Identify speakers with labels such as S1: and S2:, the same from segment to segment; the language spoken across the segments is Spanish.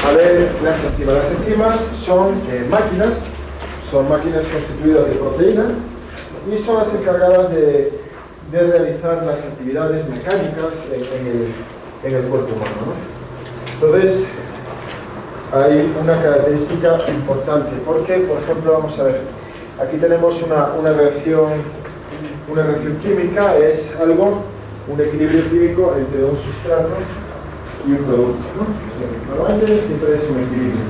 S1: a ver las enzimas. Las enzimas son máquinas constituidas de proteína y son las encargadas de realizar las actividades mecánicas en el cuerpo humano, ¿no? Entonces, hay una característica importante, porque, por ejemplo, vamos a ver, aquí tenemos una reacción química, es un equilibrio químico entre un sustrato y un producto, ¿no? Normalmente siempre es un equilibrio.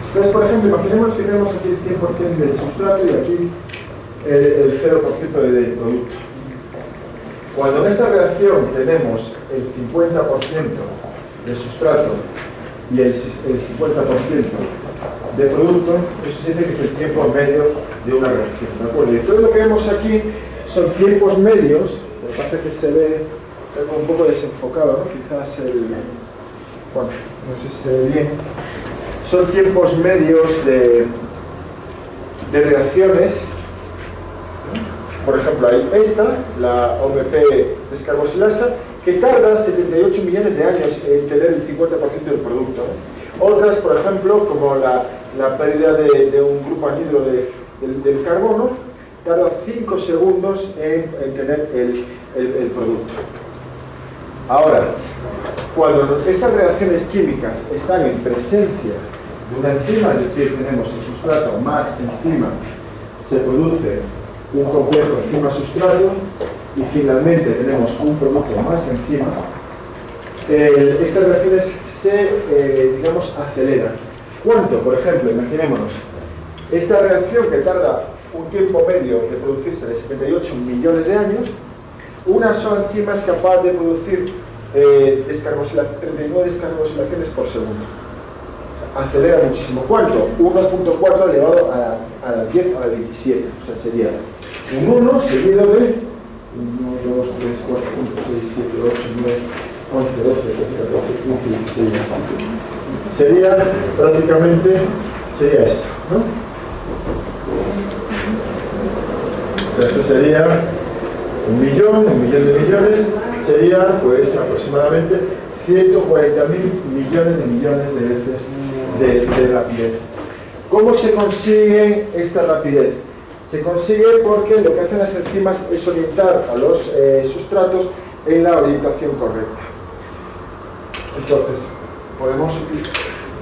S1: Entonces, por ejemplo, imaginemos que tenemos aquí el 100% del sustrato y aquí el 0% del producto. Cuando en esta reacción tenemos el 50% de sustrato y el 50% de producto, eso se dice que es el tiempo medio de una reacción, ¿de acuerdo? Y todo lo que vemos aquí son tiempos medios, lo que pasa es que se ve un poco desenfocado, ¿no? Quizás bueno, no sé si se ve bien. Son tiempos medios de reacciones. Por ejemplo, hay la OMP descarboxilasa, que tarda 78 millones de años en tener el 50% del producto. Otras, por ejemplo, como la pérdida de un grupo anhidro del carbono, tarda 5 segundos en tener el producto. Ahora, cuando estas reacciones químicas están en presencia de una enzima, es decir, tenemos el sustrato más enzima, se produce un complejo enzima-sustrato y finalmente tenemos un producto más enzima, estas reacciones se, digamos, aceleran. ¿Cuánto? Por ejemplo, imaginémonos, esta reacción que tarda un tiempo medio de producirse de 78 millones de años, una sola enzima es capaz de producir 39 descarboxilaciones por segundo. Acelera muchísimo. ¿Cuánto? 1.4 elevado a la 10 a la 17. O sea, sería un 1 seguido de 1, 2, 3, 4, 5, 6, 7, 8, 9, 11, 12, 13, 14, 15, 16, 17. Sería prácticamente, esto, ¿no? O sea, esto sería un millón de millones, sería pues aproximadamente 140.000 millones de veces de rapidez. ¿Cómo se consigue esta rapidez? Se consigue porque lo que hacen las enzimas es orientar a los sustratos en la orientación correcta. Entonces, podemos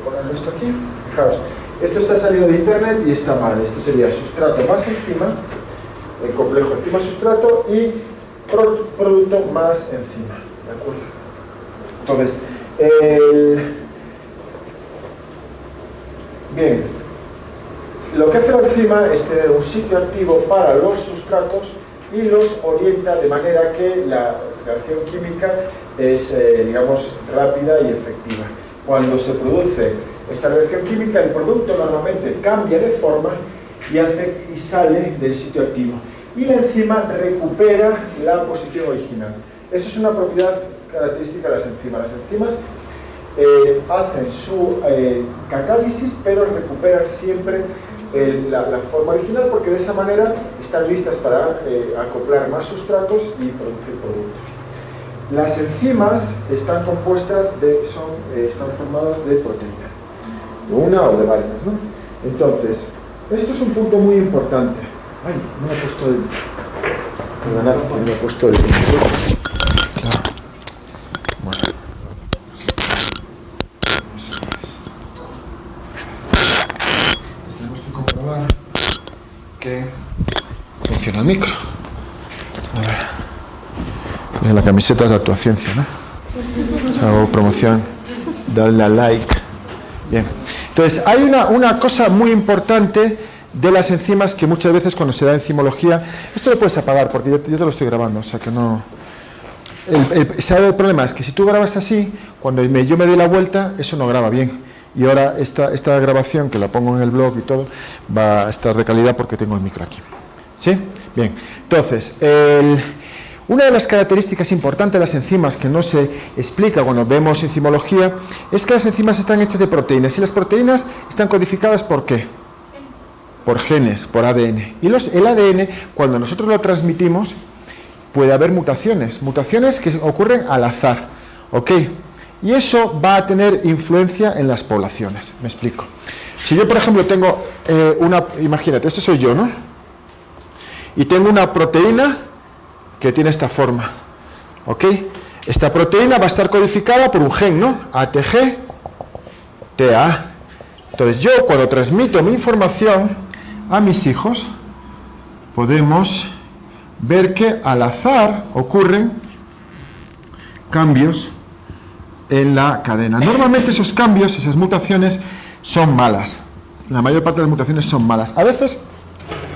S1: poner esto aquí. Fijaos, esto está salido de internet y está mal. Esto sería sustrato más enzima, el complejo enzima-sustrato y producto más enzima. ¿De acuerdo? Entonces, bien, lo que hace la enzima es tener un sitio activo para los sustratos y los orienta de manera que la reacción química es, digamos, rápida y efectiva. Cuando se produce esa reacción química, el producto normalmente cambia de forma y sale del sitio activo. Y la enzima recupera la posición original. Eso es una propiedad característica de las enzimas. Las enzimas hacen su catálisis, pero recuperan siempre la forma original, porque de esa manera están listas para acoplar más sustratos y producir productos. Las enzimas están están formadas de proteína, de una o de varias, ¿no? Entonces, esto es un punto muy importante. Ay, no me he puesto perdonad, no me he puesto claro. Bueno. Tenemos que comprobar que funciona el micro. A ver. La camiseta es de Actuaciencia, ¿no? Hago promoción. Dadle a like. Bien. Entonces, hay una cosa muy importante de las enzimas que muchas veces cuando se da enzimología, esto lo puedes apagar porque yo te lo estoy grabando, o sea que no... ¿Sabe el problema? Es que si tú grabas así, cuando yo me doy la vuelta, eso no graba bien. Y ahora esta grabación, que la pongo en el blog y todo, va a estar de calidad porque tengo el micro aquí. ¿Sí? Bien. Entonces, una de las características importantes de las enzimas que no se explica cuando vemos enzimología es que las enzimas están hechas de proteínas. Y las proteínas están codificadas ¿por qué? Por genes, por ADN. Y el ADN, cuando nosotros lo transmitimos, puede haber mutaciones que ocurren al azar, ¿ok? y eso va a tener influencia en las poblaciones. Me explico. Si yo, por ejemplo, tengo imagínate, este soy yo, ¿no? Y tengo una proteína que tiene esta forma, ¿ok? Esta proteína va a estar codificada por un gen, ¿no? ATG, TA. Entonces yo, cuando transmito mi información a mis hijos, podemos ver que al azar ocurren cambios en la cadena. Normalmente esos cambios, esas mutaciones, son malas. La mayor parte de las mutaciones son malas. A veces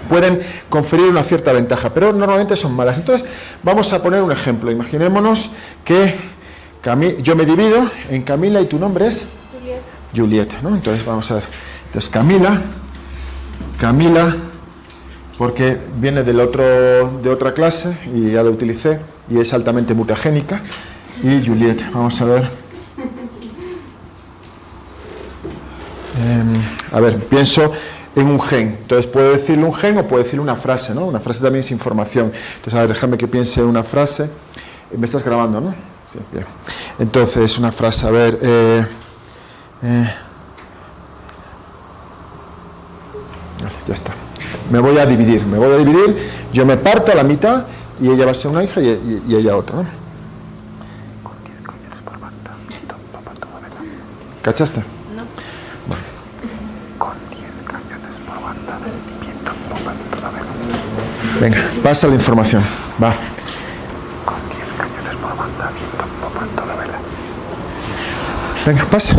S1: pueden conferir una cierta ventaja, pero normalmente son malas. Entonces, vamos a poner un ejemplo. Imaginémonos que yo me divido en Camila y tu nombre es Julieta, ¿no? Entonces, vamos a ver. Entonces, Camila, porque viene de otra clase y ya lo utilicé y es altamente mutagénica. Y Julieta, vamos a ver. A ver, pienso en un gen. Entonces, puedo decirle un gen o puedo decirle una frase, ¿no? Una frase también es información. Entonces, a ver, déjame que piense en una frase. Me estás grabando, ¿no? Sí, bien. Entonces, una frase, a ver. Ya está. Me voy a dividir. Yo me parto a la mitad y ella va a ser una hija y ella otra, ¿no? ¿Cachaste?
S2: No.
S1: Bueno.
S3: Con 10 cañones por banda, viento en popa en toda vela.
S1: Venga, pasa la información. Va.
S3: Con 10 cañones por banda, viento en popa en toda vela.
S1: Venga, pasa.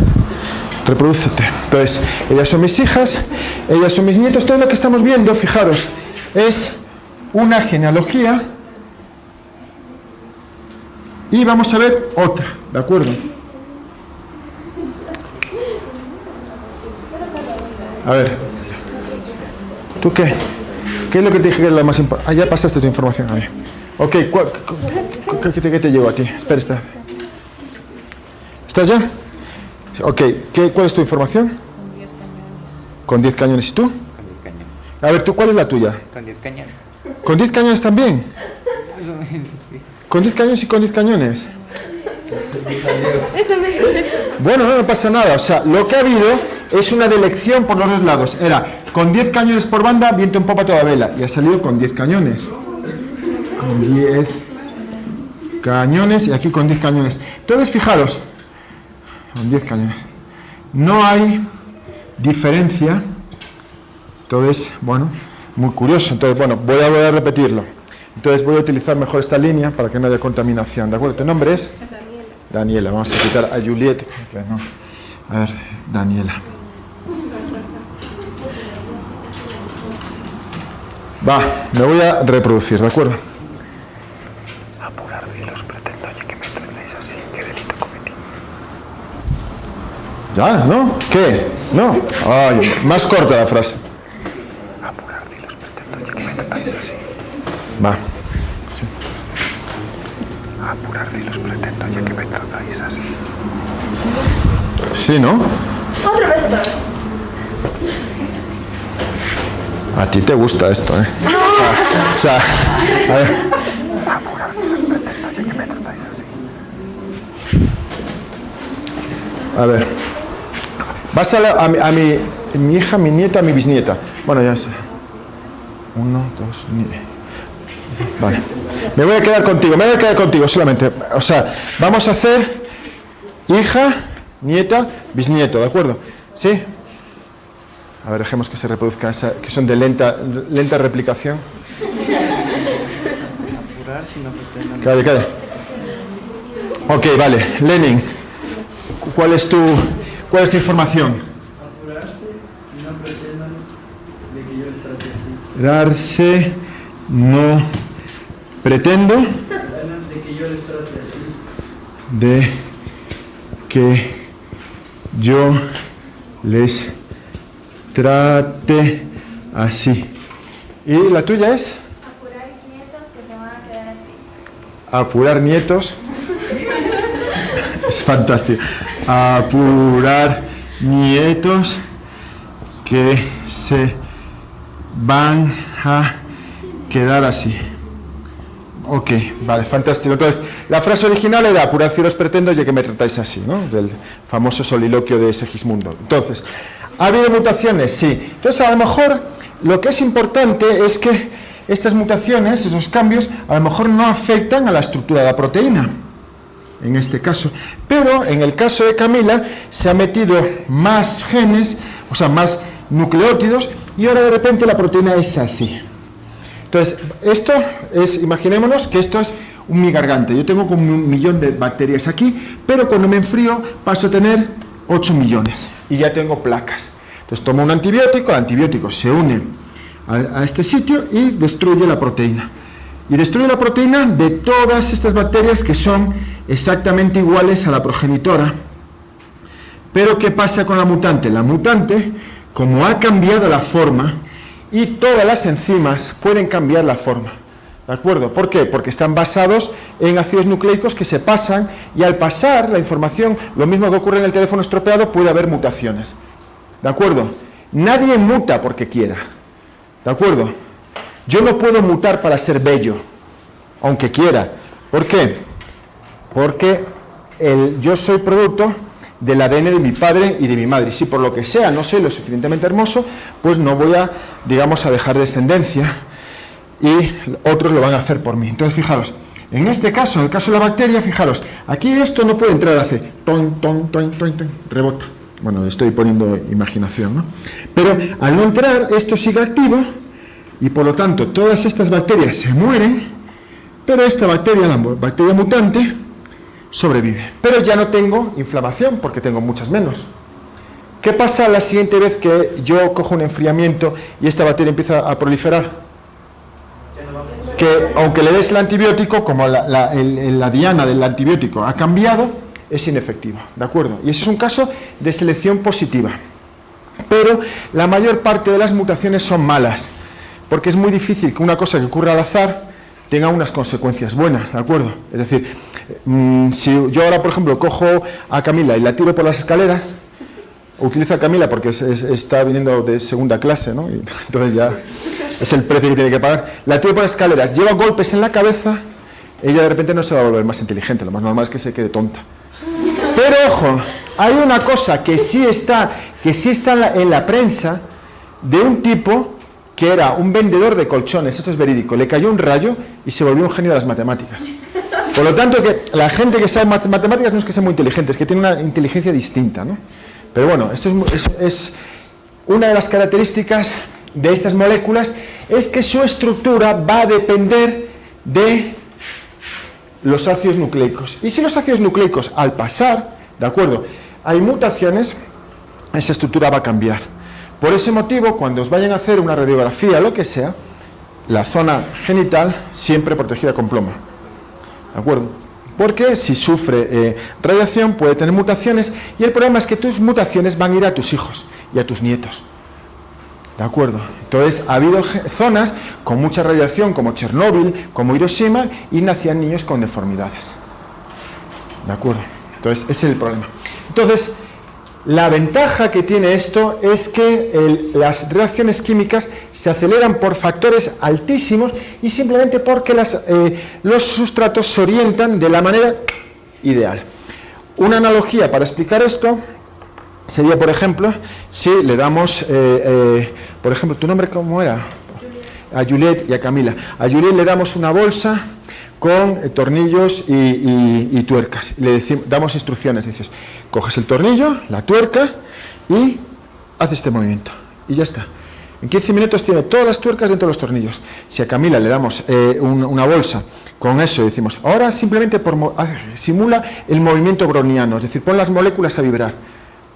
S1: Reprodúcete. Entonces, ellas son mis hijas, ellas son mis nietos. Todo lo que estamos viendo, fijaros, es una genealogía. Y vamos a ver otra, ¿de acuerdo? A ver, ¿tú qué? ¿Qué es lo que te dije que era lo más importante? Ah, ya pasaste tu información a mí. Ok, ¿qué te llevo a ti? Espera. ¿Estás ya? Ok, ¿cuál es tu información?
S2: Con 10 cañones.
S1: ¿Con 10 cañones? ¿Y tú?
S4: Con 10 cañones.
S1: A ver, ¿tú cuál es la tuya?
S4: Con 10 cañones.
S1: ¿Con 10 cañones también? ¿Con 10 cañones y con 10 cañones?
S2: Eso me...
S1: Bueno, no pasa nada. O sea, lo que ha habido es una delección por los dos lados. Era con 10 cañones por banda, viento en popa toda vela. Y ha salido con 10 cañones. Con 10 cañones y aquí con 10 cañones. Entonces, fijaros, con 10 cañones. No hay diferencia. Entonces, bueno, muy curioso. Entonces, bueno, voy a repetirlo. Entonces voy a utilizar mejor esta línea para que no haya contaminación. ¿De acuerdo? ¿Tu nombre es? Daniela. Vamos a quitar a Juliet. No. A ver, Daniela. Va, me voy a reproducir, ¿de acuerdo?
S3: Apurar cielos, pretendo oye que me entendéis así, qué delito cometí.
S1: ¿Ya? ¿No? ¿Qué? ¿No? Ay, más corta la frase.
S3: Apurar cielos, pretendo oye que me tratáis así.
S1: Va. Sí.
S3: Apurar cielos, pretendo oye que me tratáis así.
S1: Sí, ¿no?
S2: Otra vez.
S1: A ti te gusta esto, ¿eh? O sea, a ver.
S3: Apurar cielos, pretendo oye que me tratáis así.
S1: A ver. Vas a mi hija, mi nieta, mi bisnieta. Bueno, ya sé. 1, 2, vale. Me voy a quedar contigo solamente. O sea, vamos a hacer hija, nieta, bisnieto, ¿de acuerdo? ¿Sí? A ver, dejemos que se reproduzca esa, que son de lenta replicación. Cállate. Ok, vale. Lenin, ¿cuál es tu información? Apurarse, no pretendo de que yo les trate así. ¿Y la tuya es?
S2: Apurar nietos que se van a quedar así.
S1: Apurar nietos. Es fantástico. Apurar nietos que se van a quedar así. Ok, vale, fantástico. Entonces, la frase original era: apurad si os pretendo, ya que me tratáis así, ¿no? Del famoso soliloquio de Segismundo. Entonces, ¿ha habido mutaciones? Sí. Entonces, a lo mejor, lo que es importante es que estas mutaciones, esos cambios, a lo mejor no afectan a la estructura de la proteína, en este caso. Pero, en el caso de Camila, se han metido más genes, o sea, más nucleótidos, y ahora de repente la proteína es así. Entonces, esto es, imaginémonos que esto es mi garganta. Yo tengo como 1 millón de bacterias aquí, pero cuando me enfrío paso a tener 8 millones y ya tengo placas. Entonces tomo un antibiótico, el antibiótico se une a este sitio y destruye la proteína. Y destruye la proteína de todas estas bacterias que son exactamente iguales a la progenitora. Pero ¿qué pasa con la mutante? La mutante, como ha cambiado la forma, y todas las enzimas pueden cambiar la forma, ¿de acuerdo? ¿Por qué? Porque están basados en ácidos nucleicos que se pasan, y al pasar la información, lo mismo que ocurre en el teléfono estropeado, puede haber mutaciones, ¿de acuerdo? Nadie muta porque quiera, ¿de acuerdo? Yo no puedo mutar para ser bello, aunque quiera. ¿Por qué? Porque yo soy producto del ADN de mi padre y de mi madre. Y si por lo que sea no soy lo suficientemente hermoso, pues no voy a, digamos, a dejar descendencia, y otros lo van a hacer por mí. Entonces, fijaros, en este caso, en el caso de la bacteria, fijaros, aquí esto no puede entrar, hace ton, ton, ton, ton, ton, rebota. Bueno, estoy poniendo imaginación, ¿no? Pero al no entrar, esto sigue activo, y por lo tanto todas estas bacterias se mueren, pero esta bacteria, la bacteria mutante, sobrevive. Pero ya no tengo inflamación porque tengo muchas menos. ¿Qué pasa la siguiente vez que yo cojo un enfriamiento y esta bacteria empieza a proliferar? Que aunque le des el antibiótico, como la diana del antibiótico ha cambiado, es inefectivo, ¿de acuerdo? Y ese es un caso de selección positiva. Pero la mayor parte de las mutaciones son malas, porque es muy difícil que una cosa que ocurra al azar tenga unas consecuencias buenas, ¿de acuerdo? Es decir, si yo ahora, por ejemplo, cojo a Camila y la tiro por las escaleras, utilizo a Camila porque está viniendo de segunda clase, ¿no? Y entonces ya es el precio que tiene que pagar. La tiro por las escaleras, lleva golpes en la cabeza, ella de repente no se va a volver más inteligente, lo más normal es que se quede tonta. Pero ojo, hay una cosa que sí está en la prensa, de un tipo que era un vendedor de colchones, esto es verídico, le cayó un rayo y se volvió un genio de las matemáticas. Por lo tanto, que la gente que sabe matemáticas no es que sea muy inteligente, es que tiene una inteligencia distinta, ¿no? Pero bueno, esto es una de las características de estas moléculas, es que su estructura va a depender de los ácidos nucleicos. Y si los ácidos nucleicos, al pasar, ¿de acuerdo?, hay mutaciones, esa estructura va a cambiar. Por ese motivo, cuando os vayan a hacer una radiografía, lo que sea, la zona genital siempre protegida con plomo, ¿de acuerdo? Porque si sufre radiación puede tener mutaciones, y el problema es que tus mutaciones van a ir a tus hijos y a tus nietos, ¿de acuerdo? Entonces ha habido zonas con mucha radiación, como Chernóbil, como Hiroshima, y nacían niños con deformidades, ¿de acuerdo? Entonces ese es el problema. Entonces, la ventaja que tiene esto es que las reacciones químicas se aceleran por factores altísimos, y simplemente porque los sustratos se orientan de la manera ideal. Una analogía para explicar esto sería, por ejemplo, si le damos, por ejemplo, ¿tu nombre cómo era? A Juliet y a Camila. A Juliet le damos una bolsa con tornillos y tuercas. Le damos instrucciones, dices, coges el tornillo, la tuerca y haces este movimiento. Y ya está. En 15 minutos tiene todas las tuercas dentro de los tornillos. Si a Camila le damos una bolsa con eso y decimos, ahora simplemente simula el movimiento browniano, es decir, pon las moléculas a vibrar,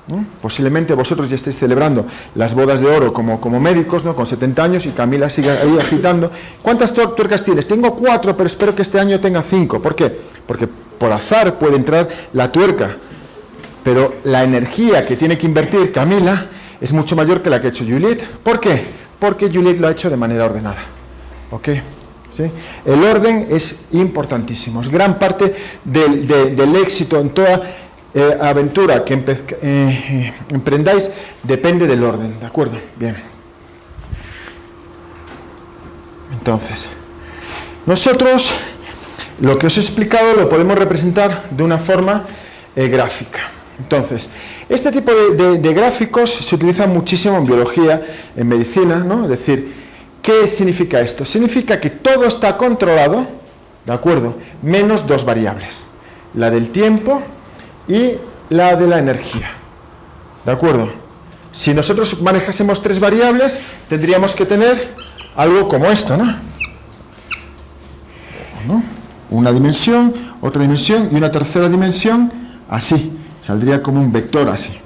S1: ¿no? Posiblemente vosotros ya estéis celebrando las bodas de oro como médicos, ¿no?, con 70 años, y Camila sigue ahí agitando. ¿Cuántas tuercas tienes? Tengo 4, pero espero que este año tenga 5. ¿Por qué? Porque por azar puede entrar la tuerca, pero la energía que tiene que invertir Camila es mucho mayor que la que ha hecho Juliet. ¿Por qué? Porque Juliet lo ha hecho de manera ordenada, ¿ok? ¿Sí? El orden es importantísimo, es gran parte del éxito en toda aventura que emprendáis, depende del orden, ¿de acuerdo? Bien. Entonces, nosotros lo que os he explicado lo podemos representar de una forma gráfica. Entonces, este tipo de gráficos se utilizan muchísimo en biología, en medicina, ¿no? Es decir, ¿qué significa esto? Significa que todo está controlado, ¿de acuerdo? Menos dos variables, la del tiempo y la de la energía, ¿de acuerdo? Si nosotros manejásemos tres variables, tendríamos que tener algo como esto, ¿no? Una dimensión, otra dimensión y una tercera dimensión, así, saldría como un vector así.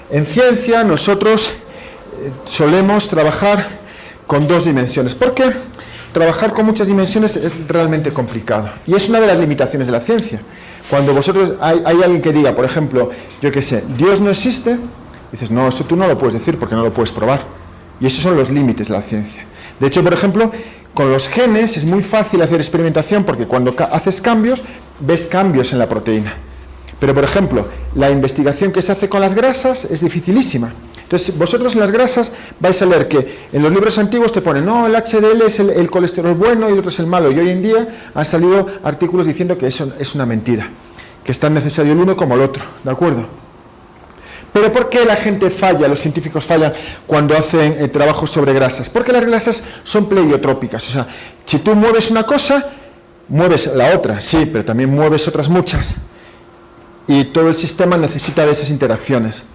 S1: En ciencia nosotros solemos trabajar con dos dimensiones, porque trabajar con muchas dimensiones es realmente complicado, y es una de las limitaciones de la ciencia. Cuando vosotros, hay alguien que diga, por ejemplo, yo qué sé, Dios no existe, dices, no, eso tú no lo puedes decir porque no lo puedes probar, y esos son los límites de la ciencia. De hecho, por ejemplo, con los genes es muy fácil hacer experimentación porque cuando haces cambios, ves cambios en la proteína. Pero, por ejemplo, la investigación que se hace con las grasas es dificilísima. Entonces, vosotros en las grasas vais a leer que en los libros antiguos te ponen, no, el HDL es el colesterol bueno y el otro es el malo. Y hoy en día han salido artículos diciendo que eso es una mentira, que es tan necesario el uno como el otro, ¿de acuerdo? Pero ¿por qué la gente falla, los científicos fallan cuando hacen trabajos sobre grasas? Porque las grasas son pleiotrópicas, o sea, si tú mueves una cosa, mueves la otra, sí, pero también mueves otras muchas. Y todo el sistema necesita de esas interacciones.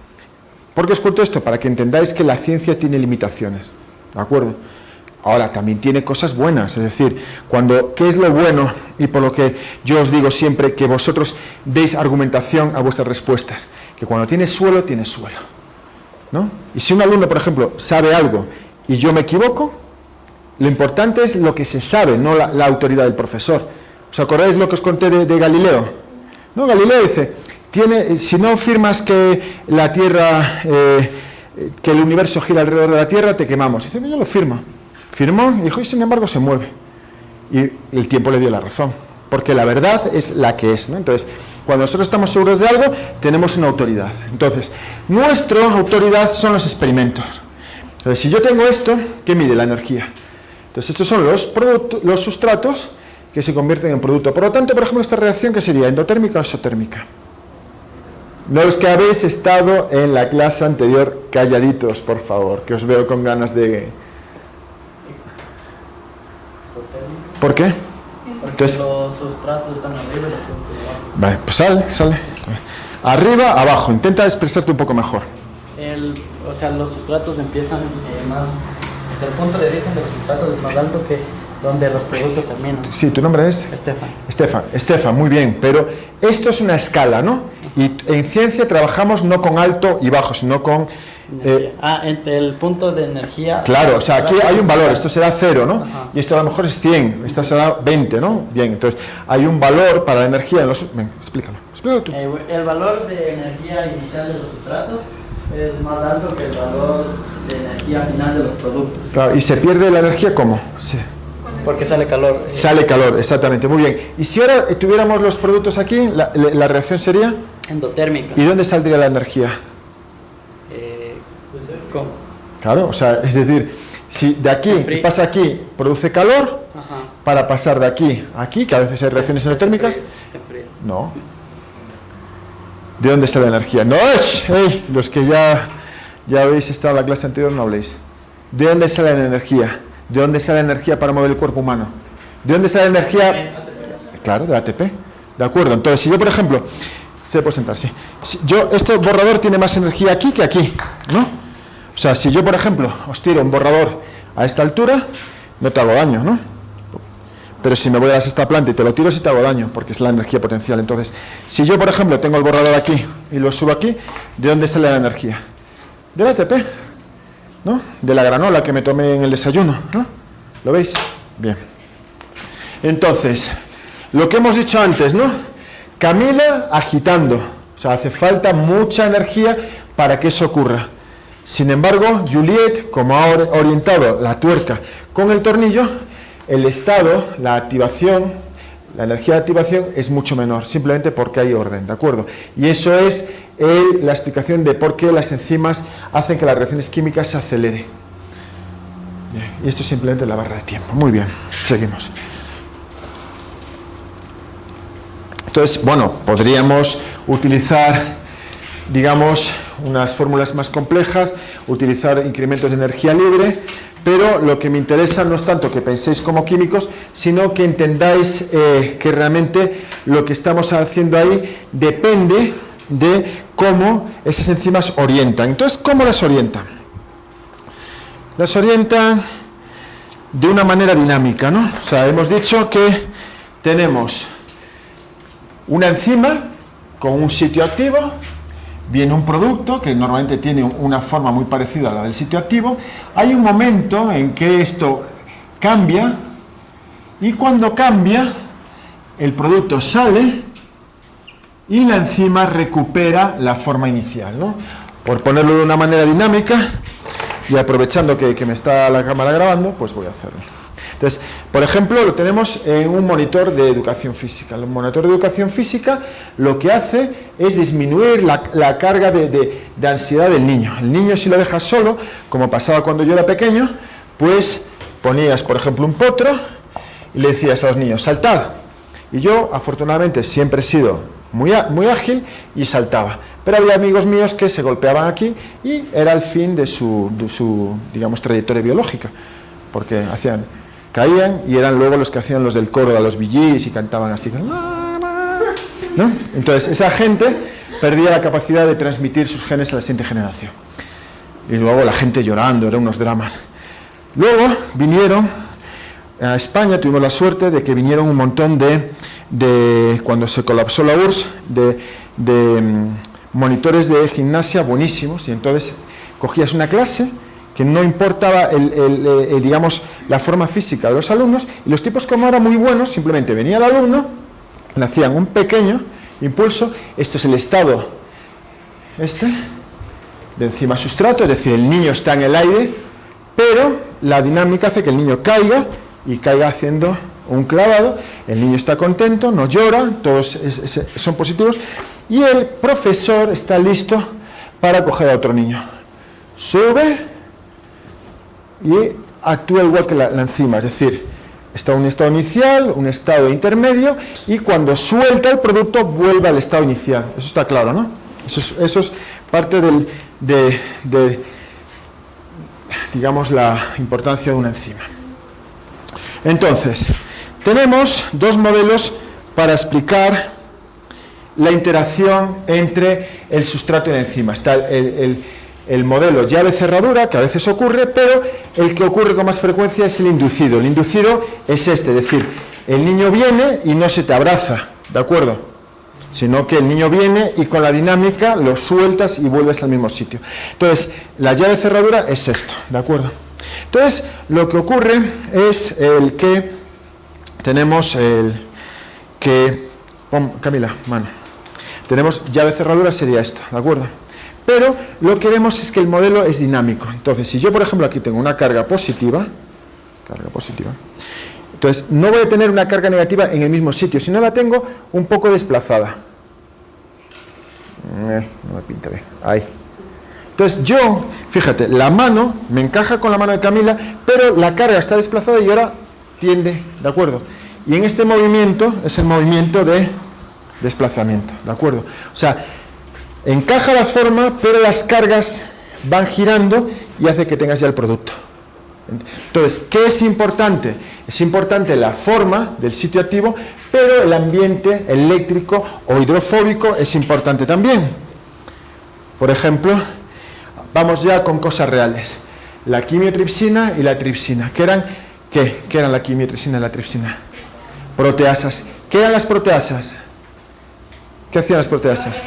S1: ¿Por qué os cuento esto? Para que entendáis que la ciencia tiene limitaciones, ¿de acuerdo? Ahora, también tiene cosas buenas, es decir, ¿qué es lo bueno? Y por lo que yo os digo siempre que vosotros deis argumentación a vuestras respuestas, que cuando tienes suelo, ¿no? Y si un alumno, por ejemplo, sabe algo y yo me equivoco, lo importante es lo que se sabe, no la autoridad del profesor. ¿Os acordáis lo que os conté de Galileo? No, Galileo dice, si no afirmas que la Tierra, que el universo gira alrededor de la Tierra, te quemamos. Dice, yo lo firmo. Firmó y dijo, y sin embargo se mueve. Y el tiempo le dio la razón, porque la verdad es la que es, ¿no? Entonces, cuando nosotros estamos seguros de algo, tenemos una autoridad. Entonces, nuestra autoridad son los experimentos. Entonces, si yo tengo esto, ¿qué mide? La energía. Entonces, estos son los sustratos que se convierten en producto. Por lo tanto, por ejemplo, esta reacción, ¿qué sería? ¿Endotérmica o exotérmica? Los que habéis estado en la clase anterior, calladitos, por favor, que os veo con ganas de... ¿Por qué?
S4: Porque
S1: entonces,
S4: los sustratos están arriba y los productos abajo.
S1: Vale, pues sale. Arriba, abajo. Intenta expresarte un poco mejor.
S4: O sea, los sustratos empiezan más... O sea, el punto de origen de los sustratos es más alto que donde los productos terminan.
S1: Sí, ¿tu nombre es? Estefan, muy bien. Pero esto es una escala, ¿no? Y en ciencia trabajamos no con alto y bajo, sino con...
S4: entre el punto de energía...
S1: Claro, o sea, aquí hay un valor, esto será 0, ¿no?
S4: Ajá.
S1: Y esto a lo mejor es 100, esto será 20, ¿no? Bien, entonces hay un valor para la energía en los... Ven, explícalo tú.
S4: El valor de energía inicial de los sustratos es más alto que el valor de energía final de los productos.
S1: Claro, ¿y se pierde la energía cómo? Sí.
S4: Porque sale calor.
S1: Sale calor, exactamente, muy bien. Y si ahora tuviéramos los productos aquí, la reacción sería...
S4: Endotérmica.
S1: ¿Y dónde saldría la energía?
S4: ¿Cómo?
S1: Claro, o sea, es decir, si de aquí pasa aquí, produce calor,
S4: Ajá.
S1: para pasar de aquí a aquí, que a veces hay reacciones endotérmicas,
S4: Se enfría.
S1: no. ¿De dónde sale la energía? No, ¡ey! Los que ya habéis estado en la clase anterior no habléis. ¿De dónde sale la energía? ¿De dónde sale la energía para mover el cuerpo humano? ¿De dónde sale la energía? Claro, de ATP. De acuerdo, entonces si yo, por ejemplo, se puede sentar, sí. Si este borrador tiene más energía aquí que aquí, ¿no? O sea, si yo, por ejemplo, os tiro un borrador a esta altura, no te hago daño, ¿no? Pero si me voy a esta planta y te lo tiro, sí te hago daño, porque es la energía potencial. Entonces, si yo, por ejemplo, tengo el borrador aquí y lo subo aquí, ¿de dónde sale la energía? Del ATP, ¿no? De la granola que me tomé en el desayuno, ¿no? ¿Lo veis? Bien. Entonces, lo que hemos dicho antes, ¿no? Camila agitando. O sea, hace falta mucha energía para que eso ocurra. Sin embargo, Juliet, como ha orientado la tuerca con el tornillo, el estado, la activación, la energía de activación es mucho menor, simplemente porque hay orden, ¿de acuerdo? Y eso es la explicación de por qué las enzimas hacen que las reacciones químicas se aceleren. Bien, y esto es simplemente la barra de tiempo. Muy bien, seguimos. Entonces, bueno, podríamos utilizar, digamos, unas fórmulas más complejas, utilizar incrementos de energía libre, pero lo que me interesa no es tanto que penséis como químicos, sino que entendáis que realmente lo que estamos haciendo ahí depende de cómo esas enzimas orientan. Entonces, ¿cómo las orientan? Las orientan de una manera dinámica, ¿no? O sea, hemos dicho que tenemos una enzima con un sitio activo, viene un producto que normalmente tiene una forma muy parecida a la del sitio activo, hay un momento en que esto cambia y cuando cambia el producto sale y la enzima recupera la forma inicial, ¿no? Por ponerlo de una manera dinámica y aprovechando que me está la cámara grabando, pues voy a hacerlo. Entonces, por ejemplo, lo tenemos en un monitor de educación física. El monitor de educación física lo que hace es disminuir la carga de ansiedad del niño. El niño, si lo dejas solo, como pasaba cuando yo era pequeño, pues ponías, por ejemplo, un potro y le decías a los niños, saltad. Y yo, afortunadamente, siempre he sido muy ágil y saltaba. Pero había amigos míos que se golpeaban aquí y era el fin de su digamos, trayectoria biológica, porque caían y eran luego los que hacían los del coro a los Bee Gees y cantaban así, ¿no? Entonces, esa gente perdía la capacidad de transmitir sus genes a la siguiente generación. Y luego la gente llorando, eran unos dramas. Luego vinieron a España, tuvimos la suerte de que vinieron un montón de cuando se colapsó la URSS, de monitores de gimnasia buenísimos, y entonces cogías una clase que no importaba digamos, la forma física de los alumnos, y los tipos, como eran muy buenos, simplemente venía el alumno, le hacían un pequeño impulso, esto es el estado de enzima sustrato, es decir, el niño está en el aire, pero la dinámica hace que el niño caiga, y caiga haciendo un clavado, el niño está contento, no llora, todos son positivos, y el profesor está listo para coger a otro niño. Sube y actúa igual que la enzima, es decir, está en un estado inicial, un estado intermedio, y cuando suelta el producto vuelve al estado inicial. Eso está claro, ¿no? Eso es parte de digamos, la importancia de una enzima. Entonces, tenemos dos modelos para explicar la interacción entre el sustrato y la enzima. Está el modelo llave-cerradura, que a veces ocurre, pero el que ocurre con más frecuencia es el inducido. El inducido es es decir, el niño viene y no se te abraza, ¿de acuerdo? Sino que el niño viene y con la dinámica lo sueltas y vuelves al mismo sitio. Entonces, la llave-cerradura es esto, ¿de acuerdo? Entonces, lo que ocurre es el que tenemos Camila, mano. Tenemos llave-cerradura, sería esto, ¿de acuerdo? Pero lo que vemos es que el modelo es dinámico. Entonces, si yo, por ejemplo, aquí tengo una carga positiva, entonces no voy a tener una carga negativa en el mismo sitio, sino la tengo un poco desplazada. No me pinta bien. Ahí. Entonces yo, fíjate, la mano me encaja con la mano de Camila, pero la carga está desplazada y ahora tiende, ¿de acuerdo? Y en este movimiento es el movimiento de desplazamiento, ¿de acuerdo? O sea, encaja la forma, pero las cargas van girando y hace que tengas ya el producto. Entonces, ¿qué es importante? Es importante la forma del sitio activo, pero el ambiente eléctrico o hidrofóbico es importante también. Por ejemplo, vamos ya con cosas reales. La quimiotripsina y la tripsina. ¿Qué eran la quimiotripsina y la tripsina? Proteasas. ¿Qué eran las proteasas? ¿Qué hacían las proteasas?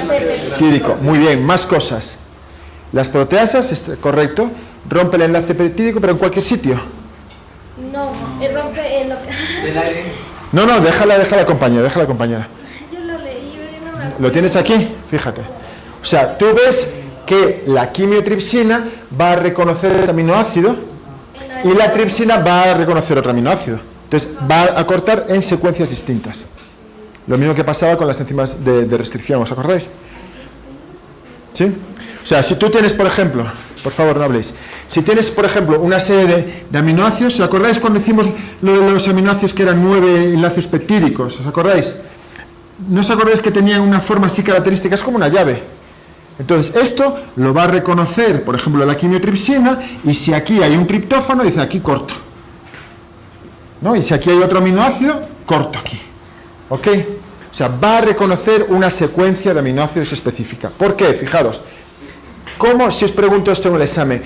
S1: Peptídico. Muy bien, más cosas. Las proteasas, correcto, rompe el enlace peptídico, pero en cualquier sitio.
S2: No, rompe en lo que...
S4: Del aire.
S1: No, déjala compañera.
S2: Yo lo leí, pero no me acuerdo.
S1: ¿Lo tienes aquí? Fíjate. O sea, tú ves que la quimiotripsina va a reconocer ese aminoácido y la tripsina va a reconocer otro aminoácido. Entonces, va a cortar en secuencias distintas. Lo mismo que pasaba con las enzimas de restricción, ¿os acordáis? ¿Sí? O sea, si tú tienes, por ejemplo, por favor, no habléis. Si tienes, por ejemplo, una serie de aminoácidos, ¿os acordáis cuando hicimos lo de los aminoácidos que eran 9 enlaces peptídicos? ¿Os acordáis? ¿No os acordáis que tenían una forma así característica? Es como una llave. Entonces, esto lo va a reconocer, por ejemplo, la quimiotripsina, y si aquí hay un triptófano, dice aquí corto. ¿No? Y si aquí hay otro aminoácido, corto aquí. ¿Ok? O sea, va a reconocer una secuencia de aminoácidos específica. ¿Por qué? Fijaros. ¿Cómo, si os pregunto esto en el examen,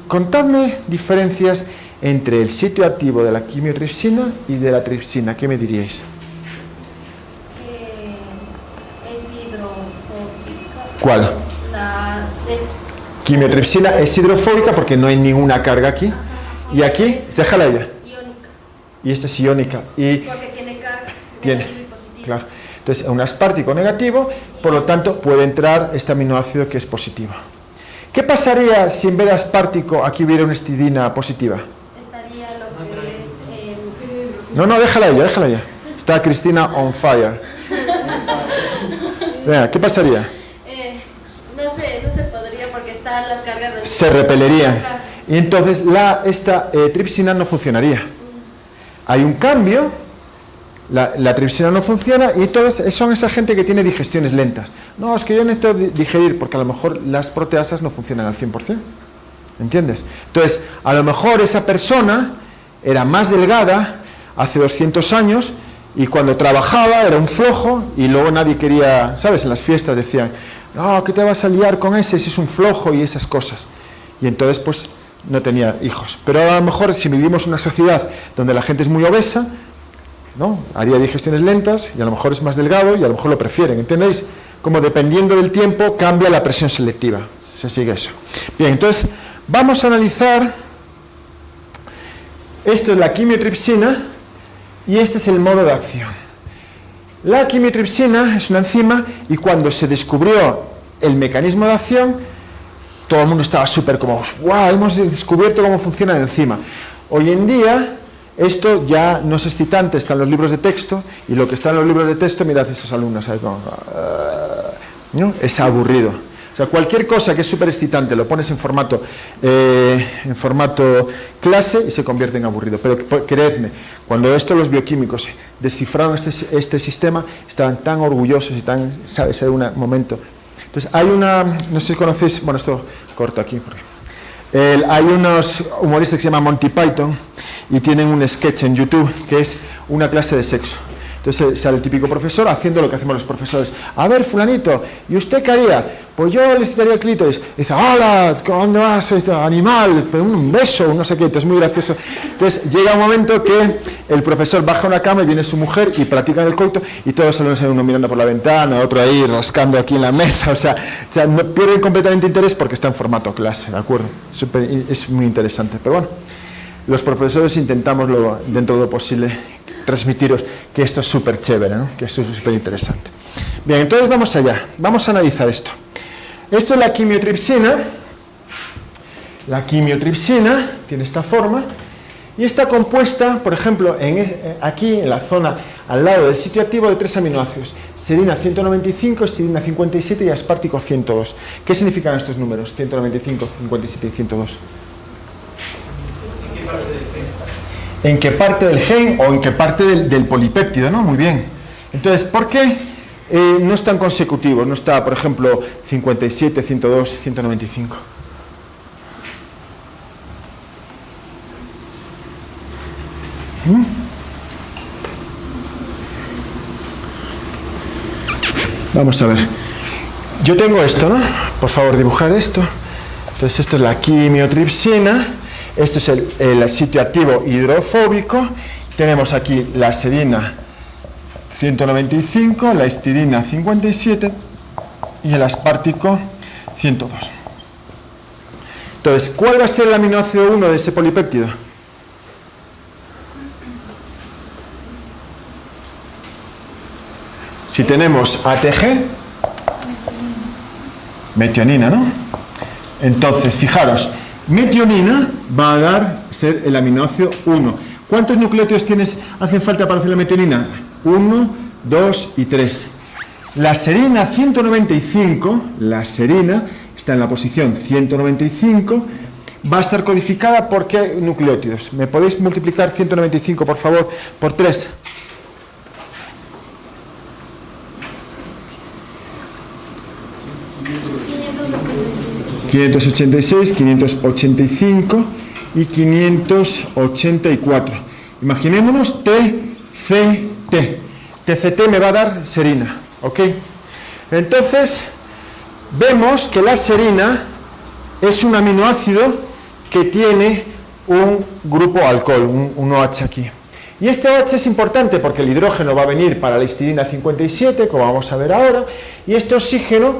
S1: contadme diferencias entre el sitio activo de la quimiotripsina y de la tripsina? ¿Qué me diríais?
S2: Es hidrofóbica.
S1: ¿Cuál? Quimiotripsina es hidrofóbica porque no hay ninguna carga aquí.
S2: Ajá.
S1: Y aquí, déjala ya.
S2: Iónica.
S1: Y esta es iónica. Y
S2: Porque tiene cargas.
S1: tiene,
S2: Negativo y positivo.
S1: claro. Entonces, un aspartico negativo, por lo tanto, puede entrar este aminoácido que es positivo. ¿Qué pasaría si en vez de aspartico aquí hubiera una histidina positiva?
S2: Estaría lo que es
S1: No, déjala ya. Está Cristina on fire. Venga, ¿qué pasaría?
S2: no se podría porque están las cargas de...
S1: Se repelería. Y entonces esta tripsina no funcionaría. Hay un cambio, la tripsina no funciona, y entonces son esa gente que tiene digestiones lentas. No, es que yo necesito digerir, porque a lo mejor las proteasas no funcionan al 100%. ¿Entiendes? Entonces, a lo mejor esa persona era más delgada hace 200 años, y cuando trabajaba era un flojo, y luego nadie quería, ¿sabes? En las fiestas decían, no, ¿qué te vas a liar con ese si es un flojo? Y esas cosas. Y entonces, pues, no tenía hijos. Pero a lo mejor, si vivimos en una sociedad donde la gente es muy obesa, ¿no? Haría digestiones lentas, y a lo mejor es más delgado, y a lo mejor lo prefieren, ¿entendéis? Como dependiendo del tiempo, cambia la presión selectiva. Se sigue eso. Bien, entonces, vamos a analizar, esto es la quimiotripsina, y este es el modo de acción. La quimiotripsina es una enzima, y cuando se descubrió el mecanismo de acción, todo el mundo estaba súper como, ¡wow! Hemos descubierto cómo funciona la enzima. Hoy en día, esto ya no es excitante, está en los libros de texto, y lo que está en los libros de texto, mirad a esos alumnos, ¿sabes? Como, ¿no? Es aburrido. O sea, cualquier cosa que es súper excitante lo pones en formato clase y se convierte en aburrido. Pero creedme, cuando los bioquímicos descifraron este sistema, estaban tan orgullosos y tan, ¿sabes? Era un momento. Entonces, hay una, no sé si conocéis, bueno, esto corto aquí, porque hay unos humoristas que se llaman Monty Python y tienen un sketch en YouTube que es una clase de sexo. Entonces sale el típico profesor haciendo lo que hacemos los profesores. A ver, fulanito, ¿y usted qué haría? Pues yo le excitaría el clítoris. Y dice, hola, ¿dónde vas, animal? Un beso, no sé qué. Entonces es muy gracioso. Entonces llega un momento que el profesor baja a una cama y viene su mujer y practican el coito, y todos los alumnos, uno mirando por la ventana, otro ahí rascando aquí en la mesa. O sea no, pierden completamente interés porque está en formato clase, ¿de acuerdo? Es muy interesante. Pero bueno, los profesores intentamos dentro de lo posible transmitiros que esto es súper chévere, ¿no? Que esto es súper interesante. Bien, entonces vamos allá, vamos a analizar esto. Esto es la quimiotripsina. La quimiotripsina tiene esta forma y está compuesta, por ejemplo, aquí en la zona al lado del sitio activo de 3 aminoácidos: serina 195, histidina 57 y aspartico 102. ¿Qué significan estos números? 195, 57 y 102. ¿En qué parte del gen o en qué parte del polipéptido? ¿No? Muy bien. Entonces, ¿por qué no están consecutivos? No está, por ejemplo, 57, 102, 195. Vamos a ver. Yo tengo esto, ¿no? Por favor, dibujar esto. Entonces, esto es la quimiotripsina. Este es el sitio activo hidrofóbico. Tenemos aquí la serina 195, la histidina 57 y el aspartico 102. Entonces, ¿cuál va a ser el aminoácido 1 de ese polipéptido? Si tenemos ATG, metionina, ¿no? Entonces, fijaros, metionina va a ser el aminoácido 1. ¿Cuántos nucleótidos hacen falta para hacer la metionina? 1, 2 y 3. La serina 195, la serina, está en la posición 195, va a estar codificada por qué nucleótidos. ¿Me podéis multiplicar 195, por favor, por 3? ...586, 585 y 584. Imaginémonos TCT. TCT me va a dar serina, ¿ok? Entonces, vemos que la serina es un aminoácido que tiene un grupo alcohol, un OH aquí. Y este OH es importante porque el hidrógeno va a venir para la histidina 57, como vamos a ver ahora, y este oxígeno,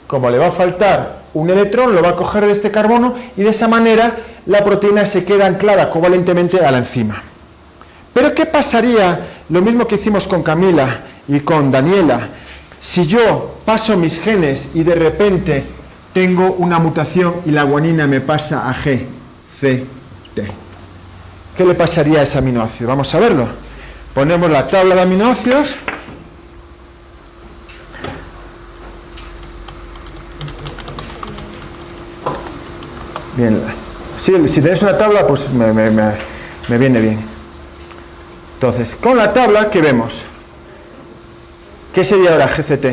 S1: como le va a faltar un electrón, lo va a coger de este carbono y de esa manera la proteína se queda anclada covalentemente a la enzima. Pero ¿qué pasaría, lo mismo que hicimos con Camila y con Daniela, si yo paso mis genes y de repente tengo una mutación y la guanina me pasa a G, C, T? ¿Qué le pasaría a ese aminoácido? Vamos a verlo. Ponemos la tabla de aminoácidos. Bien, si tenéis una tabla, pues me viene bien. Entonces, con la tabla, ¿qué vemos? ¿Qué sería ahora GCT?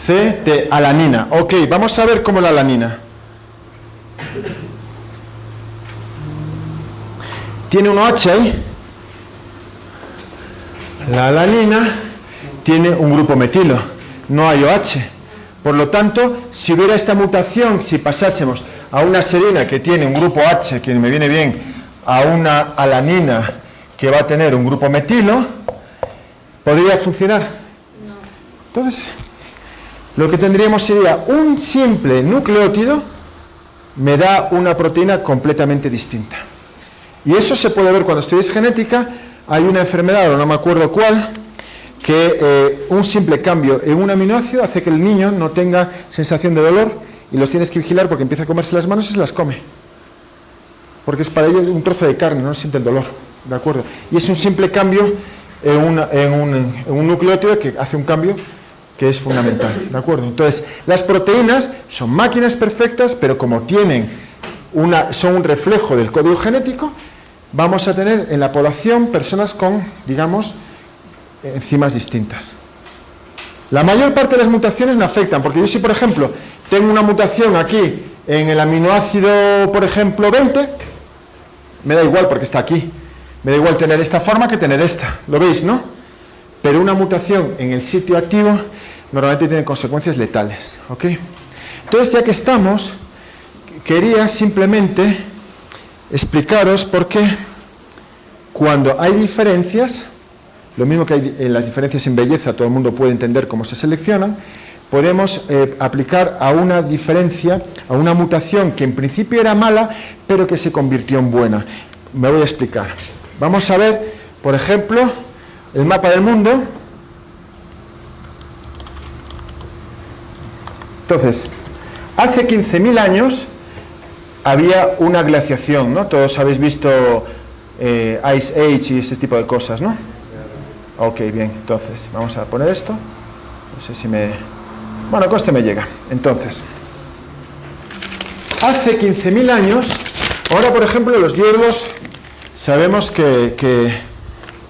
S1: GCT, alanina. Ok, vamos a ver cómo la alanina. Tiene un OH ahí. La alanina tiene un grupo metilo, no hay OH. Por lo tanto, si hubiera esta mutación, si pasásemos a una serina que tiene un grupo H, que me viene bien, a una alanina que va a tener un grupo metilo, ¿podría funcionar?
S2: No.
S1: Entonces, lo que tendríamos sería un simple nucleótido me da una proteína completamente distinta. Y eso se puede ver cuando estudies genética. Hay una enfermedad, o no me acuerdo cuál, que un simple cambio en un aminoácido hace que el niño no tenga sensación de dolor y los tienes que vigilar porque empieza a comerse las manos y se las come. Porque es para ellos un trozo de carne, no siente el dolor, ¿de acuerdo? Y es un simple cambio en un nucleótido que hace un cambio que es fundamental, ¿de acuerdo? Entonces, las proteínas son máquinas perfectas, pero como son un reflejo del código genético, vamos a tener en la población personas con, digamos, enzimas distintas. La mayor parte de las mutaciones no afectan, porque yo si, por ejemplo, tengo una mutación aquí en el aminoácido, por ejemplo, 20, me da igual porque está aquí. Me da igual tener esta forma que tener esta. ¿Lo veis, no? Pero una mutación en el sitio activo normalmente tiene consecuencias letales, ¿ok? Entonces, ya que estamos, quería simplemente explicaros por qué cuando hay diferencias, lo mismo que hay en las diferencias en belleza, todo el mundo puede entender cómo se seleccionan, podemos aplicar a una diferencia, a una mutación que en principio era mala, pero que se convirtió en buena. Me voy a explicar. Vamos a ver, por ejemplo, el mapa del mundo. Entonces, hace 15.000 años había una glaciación, ¿no? Todos habéis visto Ice Age y ese tipo de cosas, ¿no? Ok, bien, entonces, vamos a poner esto. No sé si bueno, a coste me llega. Entonces, hace 15.000 años, ahora, por ejemplo, los hielos, sabemos que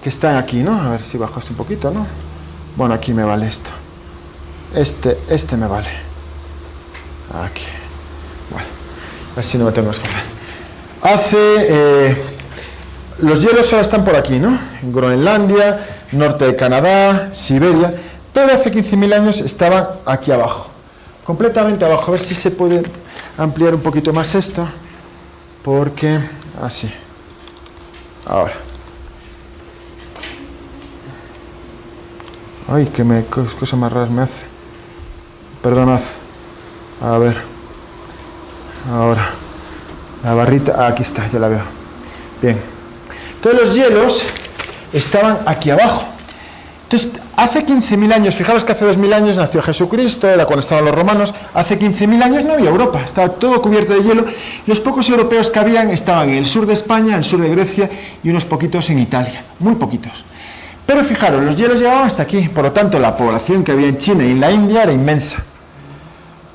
S1: están aquí, ¿no? A ver si bajo esto un poquito, ¿no? Bueno, aquí me vale esto. Este me vale. Aquí. Bueno, así no me tengo que esforzar. Los hielos ahora están por aquí, ¿no? En Groenlandia, norte de Canadá, Siberia, pero hace 15.000 años estaban aquí abajo, completamente abajo. A ver si se puede ampliar un poquito más esto, porque así. Ahora. Ay, qué cosas más raras me hace. Perdonad. A ver. Ahora. La barrita, aquí está, ya la veo. Bien. Entonces los hielos estaban aquí abajo. Entonces, hace 15.000 años, fijaros que hace 2.000 años nació Jesucristo, era cuando estaban los romanos, hace 15.000 años no había Europa, estaba todo cubierto de hielo, los pocos europeos que habían estaban en el sur de España, en el sur de Grecia y unos poquitos en Italia, muy poquitos. Pero fijaros, los hielos llegaban hasta aquí, por lo tanto la población que había en China y en la India era inmensa.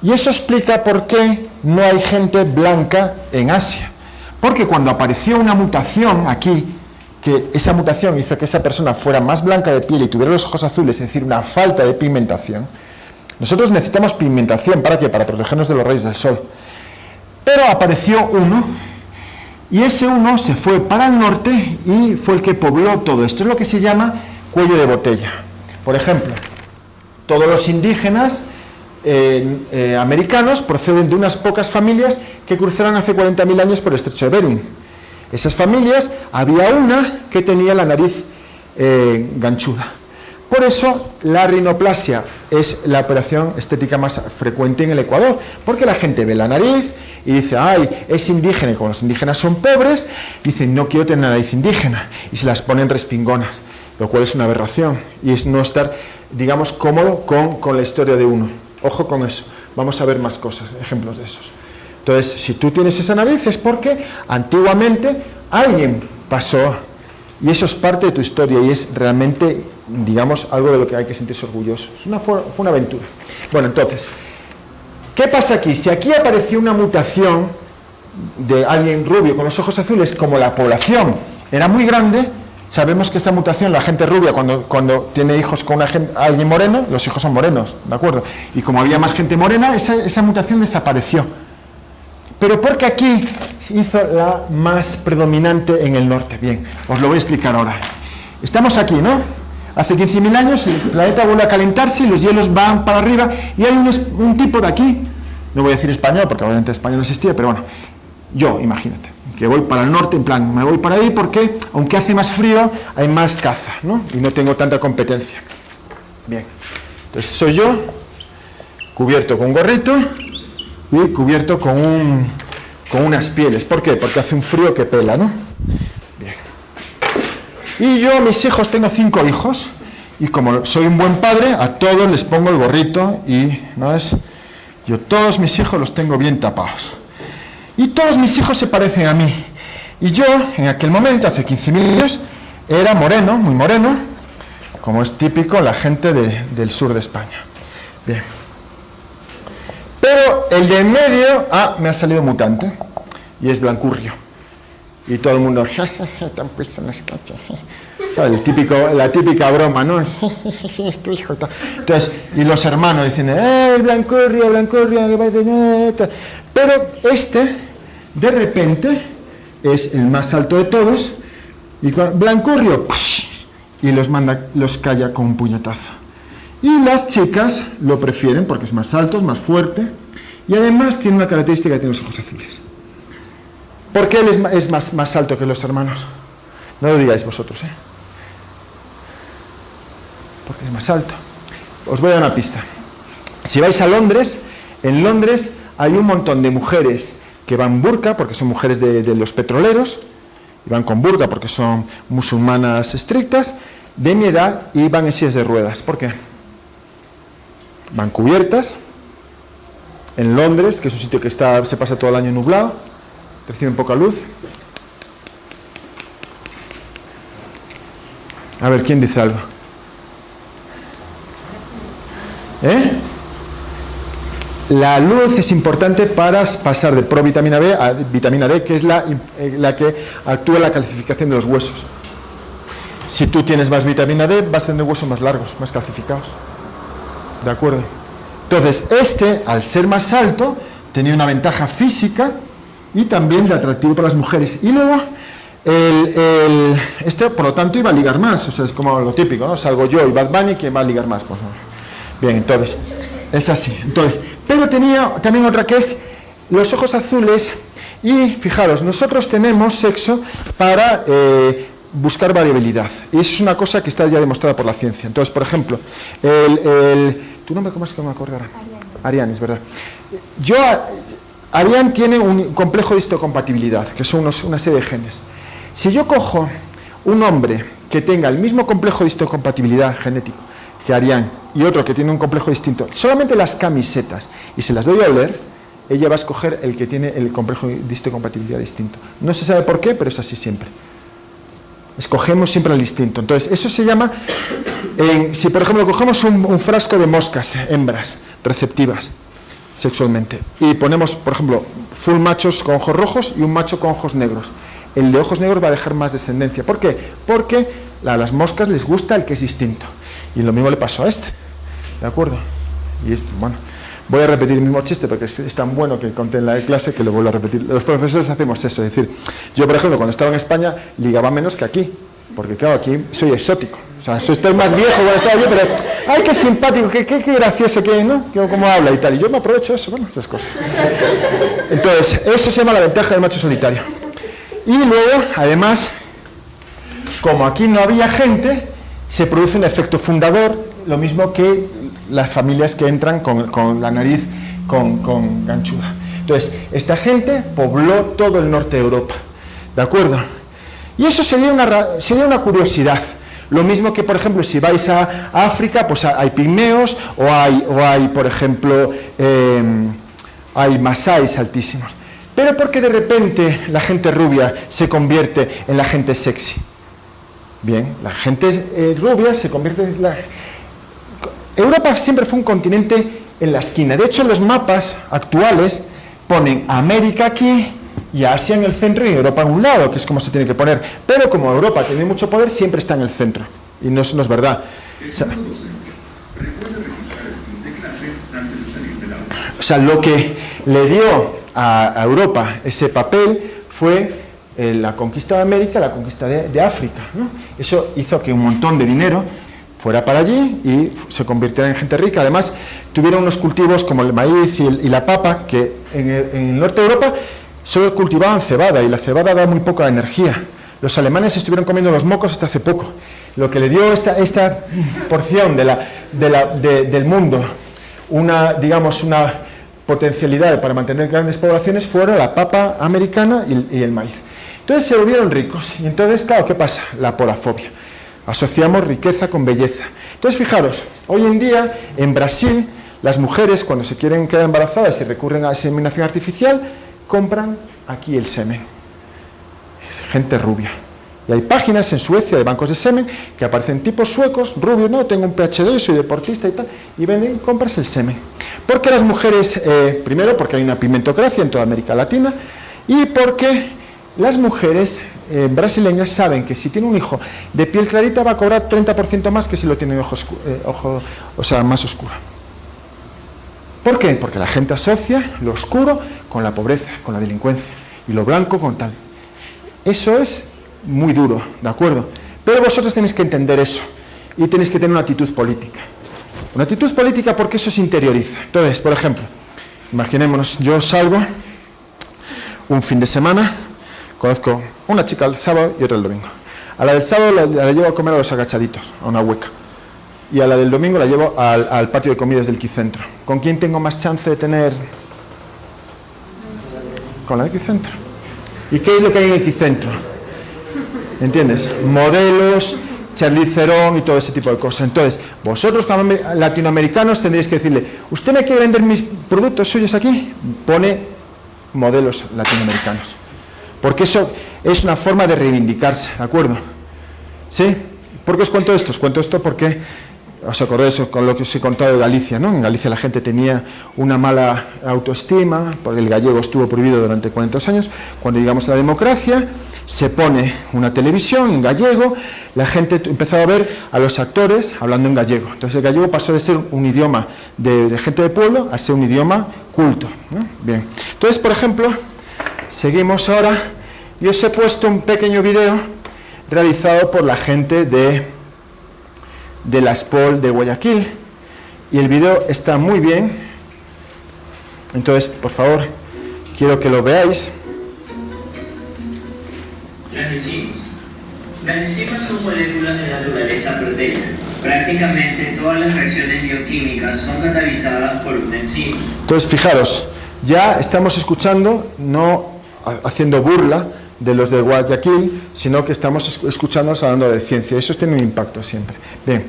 S1: Y eso explica por qué no hay gente blanca en Asia. Porque cuando apareció una mutación aquí, que esa mutación hizo que esa persona fuera más blanca de piel y tuviera los ojos azules, es decir, una falta de pigmentación. Nosotros necesitamos pigmentación, ¿para qué? Para protegernos de los rayos del sol. Pero apareció uno, y ese uno se fue para el norte y fue el que pobló todo esto. Es lo que se llama cuello de botella. Por ejemplo, todos los indígenas americanos proceden de unas pocas familias que cruzaron hace 40.000 años por el estrecho de Bering. Esas familias, había una que tenía la nariz ganchuda. Por eso la rinoplasia es la operación estética más frecuente en el Ecuador, porque la gente ve la nariz y dice, ay, es indígena, y como los indígenas son pobres, dicen, no quiero tener nariz indígena, y se las ponen respingonas, lo cual es una aberración, y es no estar, digamos, cómodo con la historia de uno. Ojo con eso, vamos a ver más cosas, ejemplos de esos. Entonces, si tú tienes esa nariz es porque antiguamente alguien pasó, y eso es parte de tu historia, y es realmente, digamos, algo de lo que hay que sentirse orgulloso. Fue una aventura. Bueno, entonces, ¿qué pasa aquí? Si aquí apareció una mutación de alguien rubio con los ojos azules, como la población era muy grande, sabemos que esa mutación, la gente rubia, cuando tiene hijos con alguien moreno, los hijos son morenos, ¿de acuerdo? Y como había más gente morena, esa mutación desapareció. Pero porque aquí hizo la más predominante en el norte. Bien, os lo voy a explicar ahora. Estamos aquí, ¿no? Hace 15.000 años el planeta vuelve a calentarse y los hielos van para arriba y hay un tipo de aquí, no voy a decir español porque obviamente español no existía, pero bueno, yo, imagínate, que voy para el norte, en plan, me voy para ahí porque aunque hace más frío, hay más caza, ¿no? Y no tengo tanta competencia. Bien, entonces soy yo, cubierto con un gorrito y cubierto con unas pieles. ¿Por qué? Porque hace un frío que pela, ¿no? Bien. Y yo, mis hijos, tengo 5 hijos, y como soy un buen padre, a todos les pongo el gorrito, y ¿no es? Yo todos mis hijos los tengo bien tapados. Y todos mis hijos se parecen a mí. Y yo, en aquel momento, hace 15.000 años, era moreno, muy moreno, como es típico la gente del sur de España. Bien. Pero el de en medio, me ha salido mutante, y es blancurrio. Y todo el mundo, te han puesto en las cachas. ¿Sabes? La típica broma, ¿no? Es tu hijo. Entonces, y los hermanos dicen, blancurrio, que parece... Pero de repente, es el más alto de todos, y blancurrio, y los calla con un puñetazo. Y las chicas lo prefieren porque es más alto, es más fuerte, y además tiene una característica que tiene los ojos azules. ¿Por qué él es más alto que los hermanos? No lo digáis vosotros, ¿eh? Porque es más alto. Os voy a dar una pista. Si vais a Londres, en Londres hay un montón de mujeres que van burka, porque son mujeres de los petroleros, y van con burka porque son musulmanas estrictas, de mi edad, y van en sillas de ruedas. ¿Por qué? Van cubiertas. En Londres, que es un sitio que se pasa todo el año nublado, reciben poca luz. A ver, ¿quién dice algo? La luz es importante para pasar de provitamina B a vitamina D, que es la que actúa en la calcificación de los huesos. Si tú tienes más vitamina D, vas a tener huesos más largos, más calcificados. ¿De acuerdo? Entonces, al ser más alto, tenía una ventaja física y también de atractivo para las mujeres. Y luego, por lo tanto, iba a ligar más. O sea, es como lo típico, ¿no? Salgo yo y Bad Bunny, ¿quién va a ligar más? Pues, bien, entonces, es así. Entonces, pero tenía también otra que es los ojos azules. Y, fijaros, nosotros tenemos sexo para buscar variabilidad. Y eso es una cosa que está ya demostrada por la ciencia. Entonces, por ejemplo, ¿tu nombre cómo es que me acuerdo ahora? Ariane, es verdad. Ariane tiene un complejo de histocompatibilidad, que son una serie de genes. Si yo cojo un hombre que tenga el mismo complejo de histocompatibilidad genético que Ariane y otro que tiene un complejo distinto, solamente las camisetas, y se las doy a oler, ella va a escoger el que tiene el complejo de histocompatibilidad distinto. No se sabe por qué, pero es así siempre. Escogemos siempre el instinto. Entonces, eso se llama, si por ejemplo cogemos un frasco de moscas, hembras, receptivas sexualmente, y ponemos, por ejemplo, full machos con ojos rojos y un macho con ojos negros, el de ojos negros va a dejar más descendencia. ¿Por qué? Porque a las moscas les gusta el que es distinto. Y lo mismo le pasó a este. ¿De acuerdo? Y bueno, voy a repetir el mismo chiste porque es tan bueno que conté en la clase que lo vuelvo a repetir. Los profesores hacemos eso, es decir, yo por ejemplo cuando estaba en España ligaba menos que aquí, porque claro, aquí soy exótico. O sea, estoy más viejo cuando estaba yo, pero ¡ay, qué simpático, qué gracioso, ¿no? Cómo habla y tal. Y yo me aprovecho de eso, bueno, esas cosas. Entonces, eso se llama la ventaja del macho solitario. Y luego, además, como aquí no había gente, se produce un efecto fundador, lo mismo que las familias que entran con la nariz con ganchuda. Entonces, esta gente pobló todo el norte de Europa, ¿de acuerdo? Y eso sería una curiosidad. Lo mismo que, por ejemplo, si vais a África, pues hay pigmeos o hay por ejemplo, hay masáis altísimos. Pero ¿por qué de repente la gente rubia se convierte en la gente sexy? Bien, la gente rubia se convierte en la... Europa siempre fue un continente en la esquina. De hecho, los mapas actuales ponen a América aquí y a Asia en el centro y Europa en un lado, que es como se tiene que poner. Pero como Europa tiene mucho poder, siempre está en el centro. Y no es verdad. O sea, lo que le dio a Europa ese papel fue la conquista de América, la conquista de África, ¿no? Eso hizo que un montón de dinero fuera para allí y se convirtiera en gente rica. Además, tuvieron unos cultivos como el maíz y la papa, que en el norte de Europa solo cultivaban cebada, y la cebada da muy poca energía. Los alemanes estuvieron comiendo los mocos hasta hace poco. Lo que le dio esta porción del mundo una potencialidad para mantener grandes poblaciones fueron la papa americana y el maíz. Entonces se volvieron ricos. Y entonces, claro, ¿qué pasa? La porafobia. Asociamos riqueza con belleza. Entonces, fijaros, hoy en día en Brasil, las mujeres cuando se quieren quedar embarazadas y recurren a la inseminación artificial, compran aquí el semen. Es gente rubia. Y hay páginas en Suecia de bancos de semen que aparecen tipos suecos, rubios, no, tengo un PhD, soy deportista y tal, y venden, compras el semen. Porque las mujeres, primero porque hay una pimentocracia en toda América Latina, y porque las mujeres brasileñas saben que si tiene un hijo de piel clarita va a cobrar 30% más que si lo tiene más oscuro. ¿Por qué? Porque la gente asocia lo oscuro con la pobreza, con la delincuencia, y lo blanco con tal. Eso es muy duro, ¿de acuerdo? Pero vosotros tenéis que entender eso, y tenéis que tener una actitud política. Una actitud política porque eso se interioriza. Entonces, por ejemplo, imaginémonos, yo salgo un fin de semana, conozco una chica el sábado y otra el domingo. A la del sábado la llevo a comer a los agachaditos, a una hueca. Y a la del domingo la llevo al patio de comidas del Quicentro. ¿Con quién tengo más chance de tener? Con la del Quicentro. ¿Y qué es lo que hay en el Quicentro? ¿Entiendes? Modelos, Charlize Theron y todo ese tipo de cosas. Entonces, vosotros como latinoamericanos tendréis que decirle, ¿usted me quiere vender mis productos suyos aquí? Pone modelos latinoamericanos. Porque eso es una forma de reivindicarse, ¿de acuerdo? ¿Sí? ¿Por qué os cuento esto? Os cuento esto porque os acordáis con lo que os he contado de Galicia, ¿no? En Galicia la gente tenía una mala autoestima, porque el gallego estuvo prohibido durante 42 años. Cuando llegamos a la democracia, se pone una televisión en gallego, la gente empezó a ver a los actores hablando en gallego. Entonces el gallego pasó de ser un idioma de gente de pueblo a ser un idioma culto, ¿no? Bien. Entonces, por ejemplo, seguimos ahora, y os he puesto un pequeño video realizado por la gente de la SPOL de Guayaquil, y el video está muy bien. Entonces, por favor, quiero que lo veáis.
S5: Las enzimas son moléculas de naturaleza proteica. Prácticamente todas las reacciones bioquímicas son catalizadas por una enzima.
S1: Entonces, fijaros, ya estamos escuchando, no haciendo burla de los de Guayaquil, sino que estamos escuchándonos hablando de ciencia. Eso tiene un impacto siempre. Bien,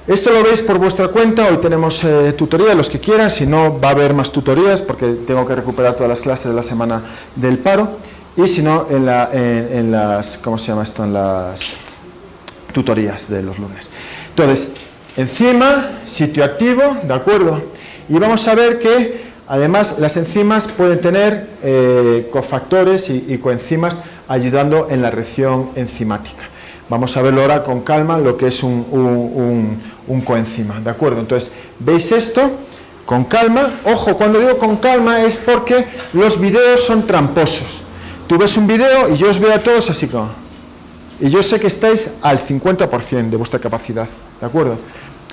S1: esto lo veis por vuestra cuenta. Hoy tenemos tutoría, los que quieran. Si no, va a haber más tutorías porque tengo que recuperar todas las clases de la semana del paro. y si no, en las, ¿cómo se llama esto? En las tutorías de los lunes. Entonces, enzima, sitio activo, ¿de acuerdo? Y vamos a ver que, además, las enzimas pueden tener cofactores y coenzimas ayudando en la reacción enzimática. Vamos a verlo ahora con calma, lo que es un coenzima, ¿de acuerdo? Entonces, ¿veis esto? Con calma. Ojo, cuando digo con calma es porque los videos son tramposos. Tú ves un video y yo os veo a todos así como... Y yo sé que estáis al 50% de vuestra capacidad, ¿de acuerdo?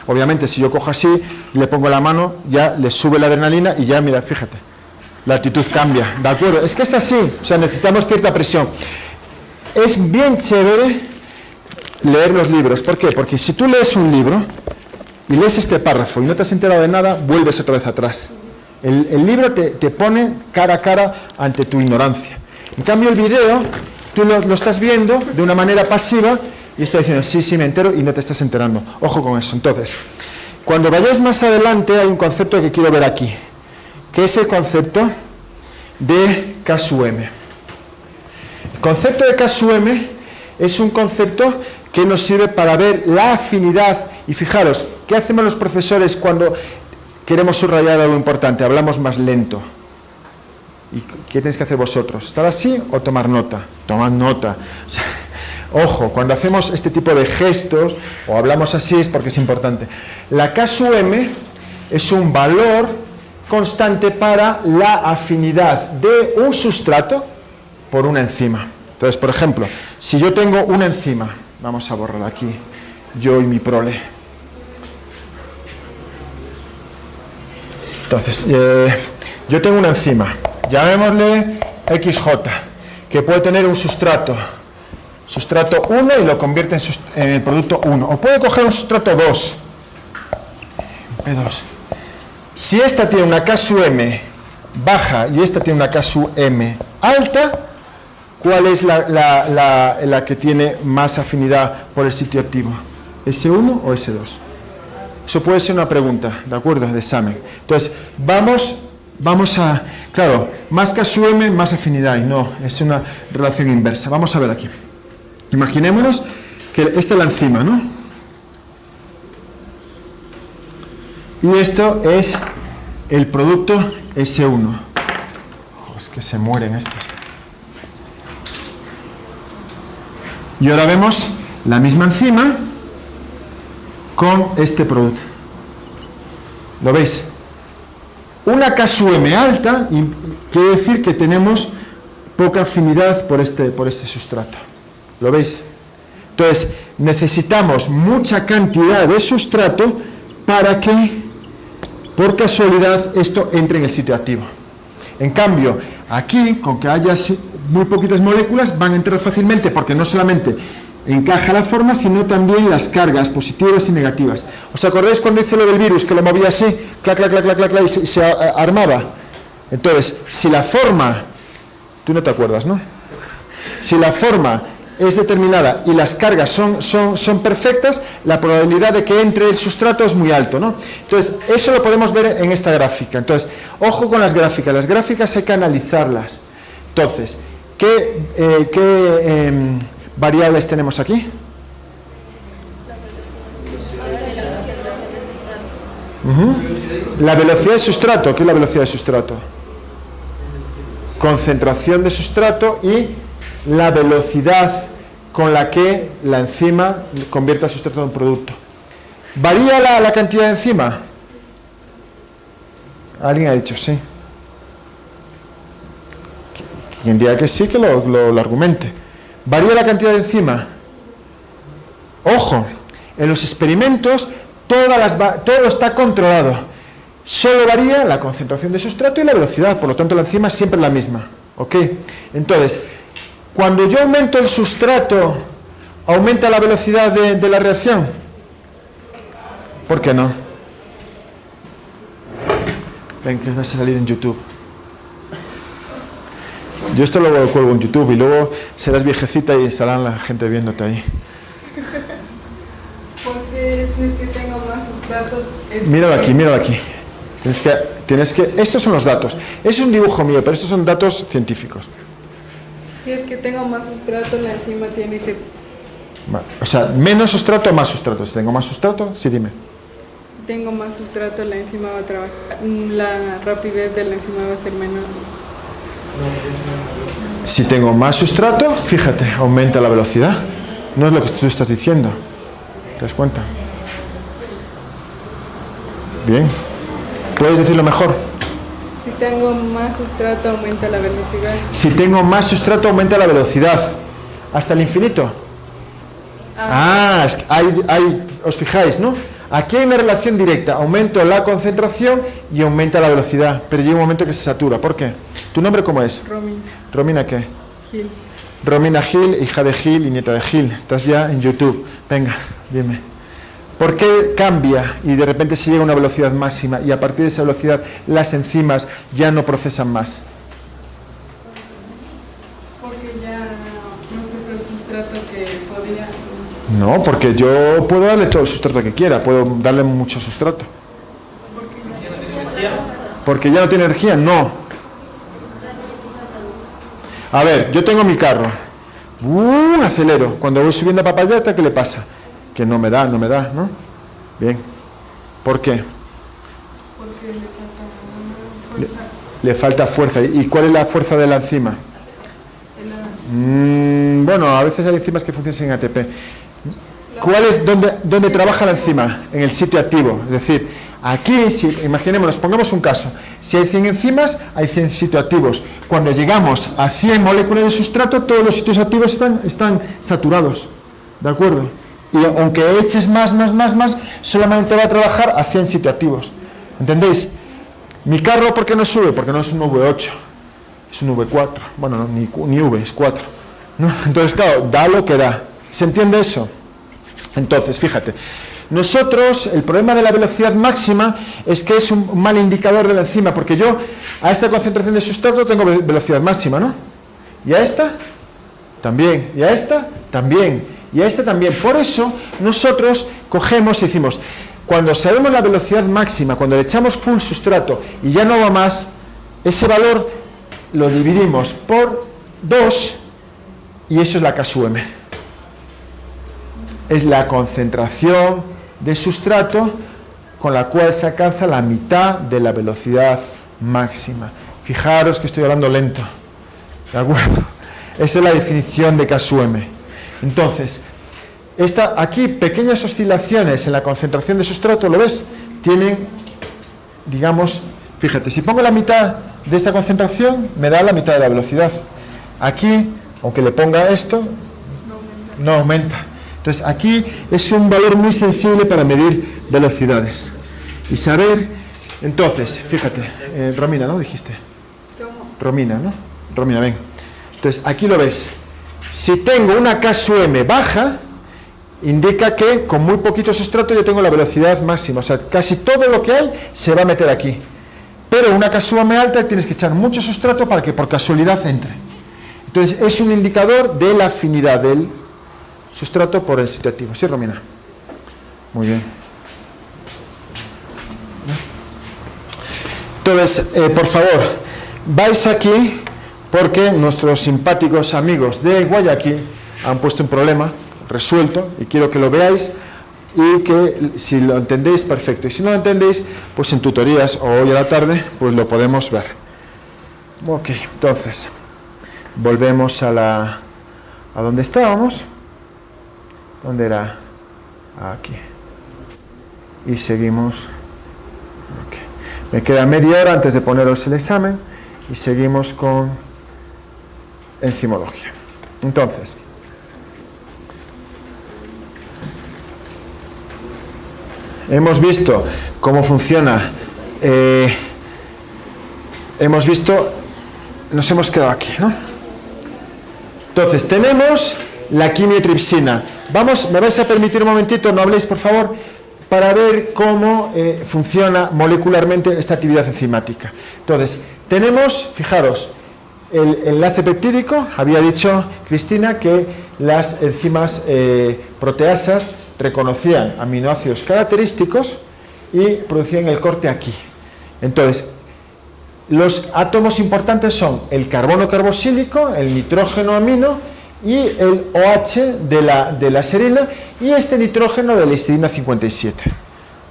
S1: Obviamente, si yo cojo así, le pongo la mano, ya le sube la adrenalina y ya, mira, fíjate, la actitud cambia, ¿de acuerdo? Es que es así, o sea, necesitamos cierta presión. Es bien chévere leer los libros. ¿Por qué? Porque si tú lees un libro y lees este párrafo y no te has enterado de nada, vuelves otra vez atrás. El libro te pone cara a cara ante tu ignorancia. En cambio, el video, tú lo estás viendo de una manera pasiva y estás diciendo, sí, me entero, y no te estás enterando. Ojo con eso. Entonces, cuando vayáis más adelante, hay un concepto que quiero ver aquí, que es el concepto de K sub M. El concepto de K sub M es un concepto que nos sirve para ver la afinidad. Y fijaros, ¿qué hacemos los profesores cuando queremos subrayar algo importante? Hablamos más lento. ¿Y qué tenéis que hacer vosotros? ¿Estar así o tomar nota? Tomad nota. O sea, ojo, cuando hacemos este tipo de gestos o hablamos así es porque es importante. La K sub M es un valor constante para la afinidad de un sustrato por una enzima. Entonces, por ejemplo, si yo tengo una enzima, vamos a borrar aquí, yo y mi prole. Entonces, yo tengo una enzima, llamémosle XJ, que puede tener un sustrato 1 y lo convierte en el producto 1. O puede coger un sustrato 2, P2. Si esta tiene una K sub M baja y esta tiene una K sub M alta, ¿cuál es la que tiene más afinidad por el sitio activo? ¿S1 o S2? Eso puede ser una pregunta, ¿de acuerdo? De examen. Entonces, vamos a... Claro, más K sub M, más afinidad. Y no, es una relación inversa. Vamos a ver aquí. Imaginémonos que esta es la enzima, ¿no? Y esto es el producto S1. Oh, es que se mueren estos. Y ahora vemos la misma enzima con este producto. ¿Lo veis? Una K sub M alta quiere decir que tenemos poca afinidad por este sustrato. ¿Lo veis? Entonces, necesitamos mucha cantidad de sustrato para que, por casualidad, esto entre en el sitio activo. En cambio, aquí, con que haya muy poquitas moléculas, van a entrar fácilmente porque no solamente encaja la forma, sino también las cargas positivas y negativas. ¿Os acordáis cuando hice lo del virus, que lo movía así, clac, clac, clac, clac, clac, clac, y se armaba? Entonces, si la forma, tú no te acuerdas, ¿no? Si la forma es determinada y las cargas son perfectas, la probabilidad de que entre el sustrato es muy alto, ¿no? Entonces, eso lo podemos ver en esta gráfica. Entonces, ojo con las gráficas hay que analizarlas. Entonces, ¿qué variables tenemos aquí? La velocidad de sustrato. ¿Qué es la velocidad de sustrato? Concentración de sustrato y la velocidad con la que la enzima convierte el sustrato en un producto. ¿Varía la cantidad de enzima? Alguien ha dicho sí. Quien diga que sí, que lo argumente. ¿Varía la cantidad de enzima? Ojo, en los experimentos todo está controlado. Solo varía la concentración de sustrato y la velocidad, por lo tanto la enzima es siempre la misma. ¿Ok? Entonces, cuando yo aumento el sustrato, ¿aumenta la velocidad de la reacción? ¿Por qué no? Ven, que va a salir en YouTube. Yo esto lo cuelgo en YouTube y luego serás viejecita y estarán la gente viéndote ahí.
S6: Porque si es que tengo más sustratos...
S1: Míralo aquí. Tienes que, estos son los datos. Es un dibujo mío, pero estos son datos científicos.
S6: Si es que tengo más sustrato, la enzima tiene que...
S1: O sea, menos sustrato o más sustrato. Si tengo más sustrato, sí, dime.
S6: Tengo más sustrato, la enzima va a trabajar, la rapidez de la enzima va a ser menor.
S1: Si tengo más sustrato, fíjate, aumenta la velocidad. No es lo que tú estás diciendo. ¿Te das cuenta? Bien. ¿Puedes decirlo mejor?
S6: Si tengo más sustrato, aumenta la velocidad.
S1: Si tengo más sustrato, aumenta la velocidad. ¿Hasta el infinito? Es que os fijáis, ¿no? Aquí hay una relación directa. Aumento la concentración y aumenta la velocidad. Pero llega un momento que se satura. ¿Por qué? ¿Tu nombre cómo es?
S6: Romina.
S1: ¿Romina qué?
S6: Gil.
S1: Romina Gil, hija de Gil y nieta de Gil. Estás ya en YouTube. Venga, dime. ¿Por qué cambia y de repente se llega a una velocidad máxima y a partir de esa velocidad las enzimas ya no procesan más?
S6: Porque ya no sé el sustrato que podía...
S1: No, porque yo puedo darle todo el sustrato que quiera, puedo darle mucho sustrato. ¿Porque ya no tiene energía? No. A ver, yo tengo mi carro. Acelero. Cuando voy subiendo a Papayata, ¿qué le pasa? Que no me da, ¿no? Bien. ¿Por qué?
S6: Porque
S1: Le falta fuerza. ¿Y cuál es la fuerza de la enzima? Bueno, a veces hay enzimas que funcionan sin ATP. ¿Cuál es dónde trabaja la enzima? En el sitio activo. Es decir, aquí, si imaginémonos, pongamos un caso. Si hay 100 enzimas, hay 100 sitios activos. Cuando llegamos a 100 moléculas de sustrato, todos los sitios activos están saturados. ¿De acuerdo? Y aunque eches más, solamente va a trabajar a 100 sitios activos. ¿Entendéis? Mi carro, ¿por qué no sube? Porque no es un V8, es un V4. Bueno, no, ni V, es 4. ¿No? Entonces, claro, da lo que da. ¿Se entiende eso? Entonces, fíjate, nosotros, el problema de la velocidad máxima es que es un mal indicador de la enzima, porque yo a esta concentración de sustrato tengo velocidad máxima, ¿no? Y a esta también, y a esta también, y a esta también. Por eso nosotros cogemos y decimos, cuando sabemos la velocidad máxima, cuando le echamos full sustrato y ya no va más, ese valor lo dividimos por 2 y eso es la KSUM. Es la concentración de sustrato con la cual se alcanza la mitad de la velocidad máxima. Fijaros que estoy hablando lento. ¿De acuerdo? Esa es la definición de KSUM. Entonces, aquí pequeñas oscilaciones en la concentración de sustrato, ¿lo ves? Tienen, digamos, fíjate, si pongo la mitad de esta concentración, me da la mitad de la velocidad. Aquí, aunque le ponga esto, no aumenta. Entonces, aquí es un valor muy sensible para medir velocidades. Y saber, entonces, fíjate, Romina, ¿no? Dijiste. Romina, ¿no? Romina, ven. Entonces, aquí lo ves. Si tengo una KSUM baja, indica que con muy poquito sustrato yo tengo la velocidad máxima. O sea, casi todo lo que hay se va a meter aquí. Pero una KSUM alta tienes que echar mucho sustrato para que por casualidad entre. Entonces, es un indicador de la afinidad del sustrato por el sitio activo. ¿Sí, Romina? Muy bien. Entonces, por favor, vais aquí porque nuestros simpáticos amigos de Guayaquil han puesto un problema resuelto y quiero que lo veáis y que si lo entendéis, perfecto. Y si no lo entendéis, pues en tutorías o hoy a la tarde, pues lo podemos ver. Ok, entonces, volvemos a donde estábamos. ¿Dónde era? Aquí. Y seguimos. Okay. Me queda media hora antes de poneros el examen y seguimos con enzimología. Entonces, hemos visto cómo funciona. Nos hemos quedado aquí, ¿no? Entonces, tenemos la quimiotripsina. Me vais a permitir un momentito, no habléis por favor, para ver cómo funciona molecularmente esta actividad enzimática. Entonces, tenemos, fijaros, el enlace peptídico. Había dicho Cristina que las enzimas proteasas reconocían aminoácidos característicos y producían el corte aquí. Entonces, los átomos importantes son el carbono carboxílico, el nitrógeno amino y el OH de la serina y este nitrógeno de la histidina 57.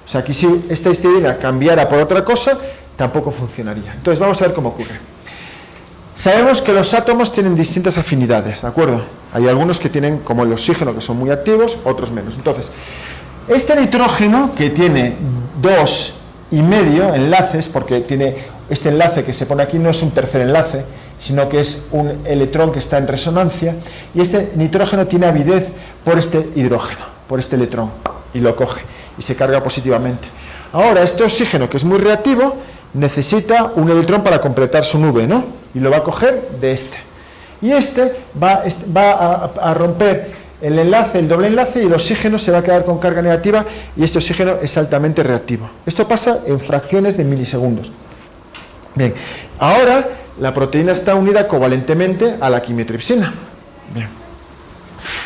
S1: O sea, aquí si esta histidina cambiara por otra cosa, tampoco funcionaría. Entonces vamos a ver cómo ocurre. Sabemos que los átomos tienen distintas afinidades, ¿de acuerdo? Hay algunos que tienen, como el oxígeno, que son muy activos, otros menos. Entonces, este nitrógeno, que tiene 2,5 enlaces, porque tiene este enlace que se pone aquí, no es un tercer enlace, sino que es un electrón que está en resonancia, y este nitrógeno tiene avidez por este hidrógeno, por este electrón, y lo coge, y se carga positivamente. Ahora, este oxígeno, que es muy reactivo, necesita un electrón para completar su nube, ¿no? Y lo va a coger de este. Y este va a romper el enlace, el doble enlace, y el oxígeno se va a quedar con carga negativa, y este oxígeno es altamente reactivo. Esto pasa en fracciones de milisegundos. Bien, ahora la proteína está unida covalentemente a la quimiotripsina. Bien.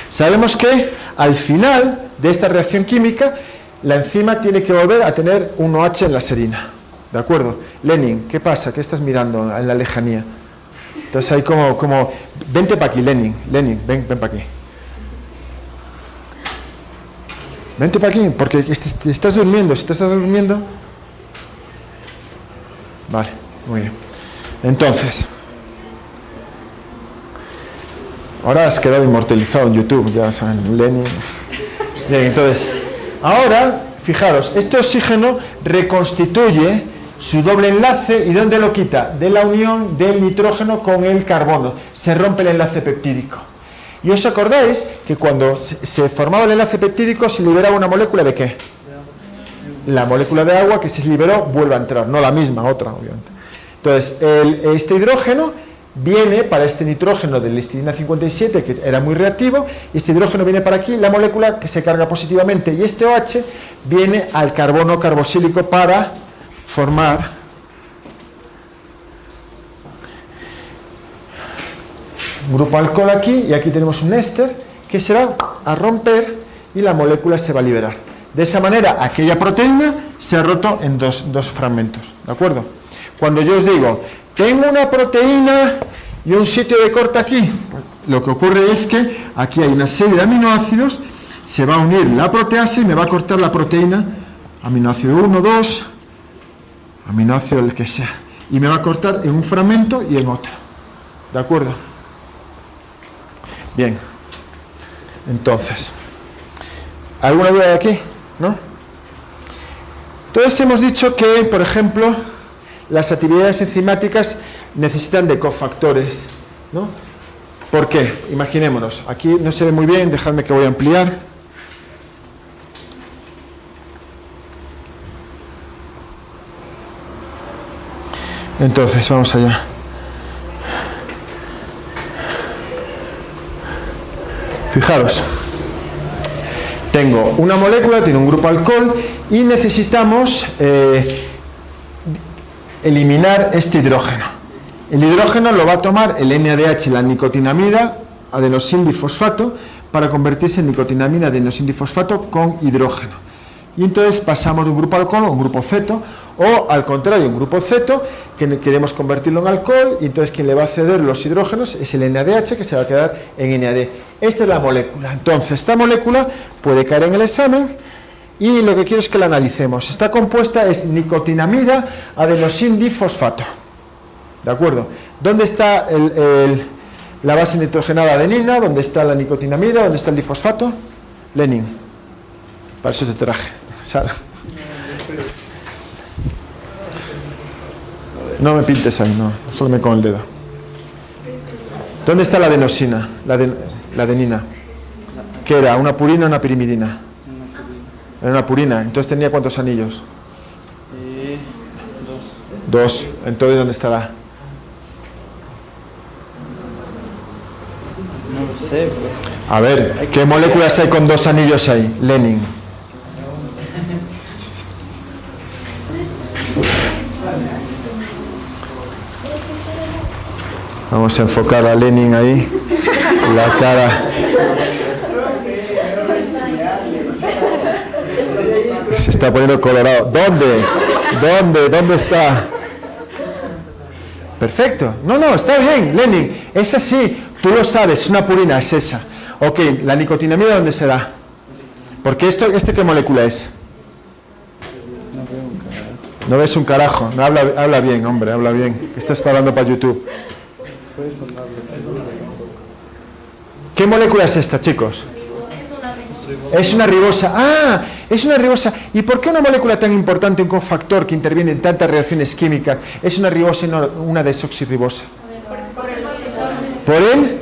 S1: Sabemos que al final de esta reacción química, la enzima tiene que volver a tener un OH en la serina. ¿De acuerdo? Lenin, ¿qué pasa? ¿Qué estás mirando en la lejanía? Entonces hay como vente para aquí, Lenin, ven para aquí. Vente para aquí, porque estás durmiendo. Si te estás durmiendo... Vale, muy bien. Entonces, ahora has quedado inmortalizado en YouTube, ya saben, Lenin. Bien, entonces, ahora, fijaros, este oxígeno reconstituye su doble enlace, ¿y dónde lo quita? De la unión del nitrógeno con el carbono. Se rompe el enlace peptídico. ¿Y os acordáis que cuando se formaba el enlace peptídico se liberaba una molécula de qué? La molécula de agua que se liberó vuelve a entrar, no la misma, otra, obviamente. Entonces, este hidrógeno viene para este nitrógeno de la histidina 57, que era muy reactivo, y este hidrógeno viene para aquí, la molécula que se carga positivamente, y este OH viene al carbono carboxílico para formar un grupo alcohol aquí, y aquí tenemos un éster que se va a romper y la molécula se va a liberar. De esa manera, aquella proteína se ha roto en dos fragmentos, ¿de acuerdo? Cuando yo os digo, tengo una proteína y un sitio de corte aquí, pues lo que ocurre es que aquí hay una serie de aminoácidos, se va a unir la proteasa y me va a cortar la proteína, aminoácido 1, 2, aminoácido el que sea, y me va a cortar en un fragmento y en otro, ¿de acuerdo? Bien, entonces, ¿alguna duda de aquí? ¿No? Entonces hemos dicho que, por ejemplo, las actividades enzimáticas necesitan de cofactores, ¿no? ¿Por qué? Imaginémonos, aquí no se ve muy bien, dejadme que voy a ampliar. Entonces, vamos allá. Fijaros, tengo una molécula, tiene un grupo alcohol y necesitamos eliminar este hidrógeno. El hidrógeno lo va a tomar el NADH, la nicotinamida adenosindifosfato, para convertirse en nicotinamida adenosindifosfato con hidrógeno. Y entonces pasamos de un grupo alcohol a un grupo ceto, o al contrario, un grupo ceto, que queremos convertirlo en alcohol, y entonces quien le va a ceder los hidrógenos es el NADH, que se va a quedar en NAD. Esta es la molécula. Entonces, esta molécula puede caer en el examen, y lo que quiero es que la analicemos. Esta compuesta es nicotinamida adenosindifosfato. ¿De acuerdo? ¿Dónde está la base nitrogenada adenina? ¿Dónde está la nicotinamida? ¿Dónde está el difosfato? Lenin. Para eso te traje. No me pintes ahí, no. Solo me con el dedo. ¿Dónde está la adenosina? La adenina. ¿Qué era? ¿Una purina o una pirimidina? Era una purina. Entonces tenía ¿cuántos anillos? Dos. Entonces, ¿dónde estará?
S4: No lo sé.
S1: A ver, ¿qué moléculas hay con dos anillos ahí? Lenin. Vamos a enfocar a Lenin ahí, la cara. Se está poniendo colorado. ¿Dónde? ¿Dónde está? Perfecto. No, está bien, Lenin. Es así. Tú lo sabes, es una purina, es esa. Ok, la nicotinamida, ¿dónde se da? Porque ¿este qué molécula es? No ves un carajo. No, habla bien, hombre, habla bien. Estás hablando para YouTube. ¿Qué molécula es esta, chicos? Es una ribosa. Ah, es una ribosa. ¿Y por qué una molécula tan importante, un cofactor que interviene en tantas reacciones químicas, es una ribosa y no una desoxirribosa? ¿Por él?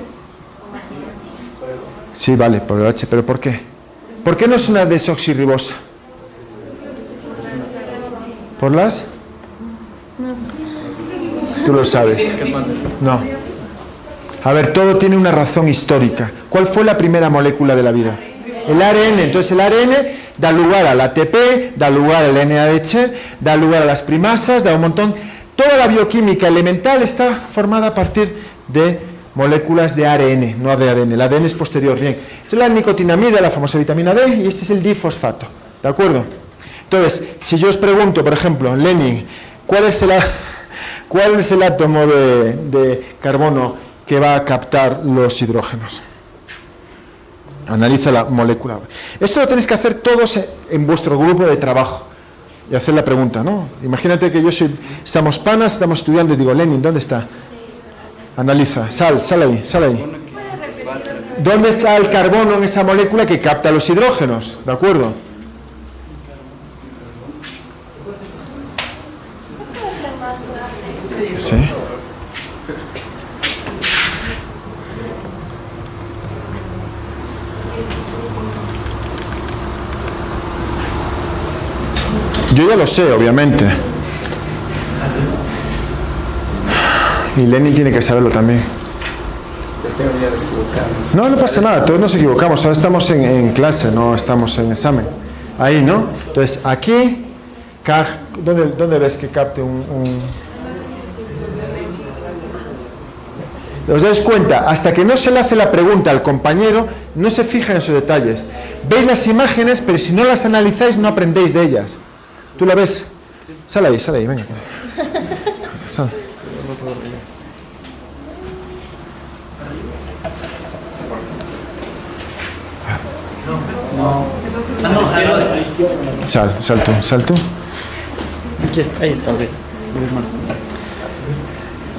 S1: Sí, vale, por el H, pero ¿por qué? ¿Por qué no es una desoxirribosa? ¿Por las? Tú lo sabes. No. A ver, todo tiene una razón histórica. ¿Cuál fue la primera molécula de la vida? El ARN. Entonces el ARN da lugar al ATP, da lugar al NADH, da lugar a las primasas, da un montón. Toda la bioquímica elemental está formada a partir de moléculas de ARN, no de ADN. El ADN es posterior, bien. Esto es la nicotinamida, la famosa vitamina D, y este es el difosfato. ¿De acuerdo? Entonces, si yo os pregunto, por ejemplo, Lenin, ¿cuál es el átomo de carbono que va a captar los hidrógenos? Analiza la molécula. Esto lo tenéis que hacer todos en vuestro grupo de trabajo y hacer la pregunta, ¿no? Imagínate que estamos panas, estamos estudiando y digo, Lenin, ¿dónde está? Analiza, sal ahí. ¿Dónde está el carbono en esa molécula que capta los hidrógenos? ¿De acuerdo? Sí. Yo ya lo sé, obviamente. Y Lenin tiene que saberlo también. No pasa nada, todos nos equivocamos. Ahora estamos en clase, no estamos en examen. Ahí, ¿no? Entonces, aquí, ¿dónde ves que capte un...? ¿Os dais cuenta? Hasta que no se le hace la pregunta al compañero, no se fija en esos detalles. Veis las imágenes, pero si no las analizáis, no aprendéis de ellas. ¿Tú la ves? Sal ahí, venga. Sal. Sal tú.
S4: Aquí está, ahí está,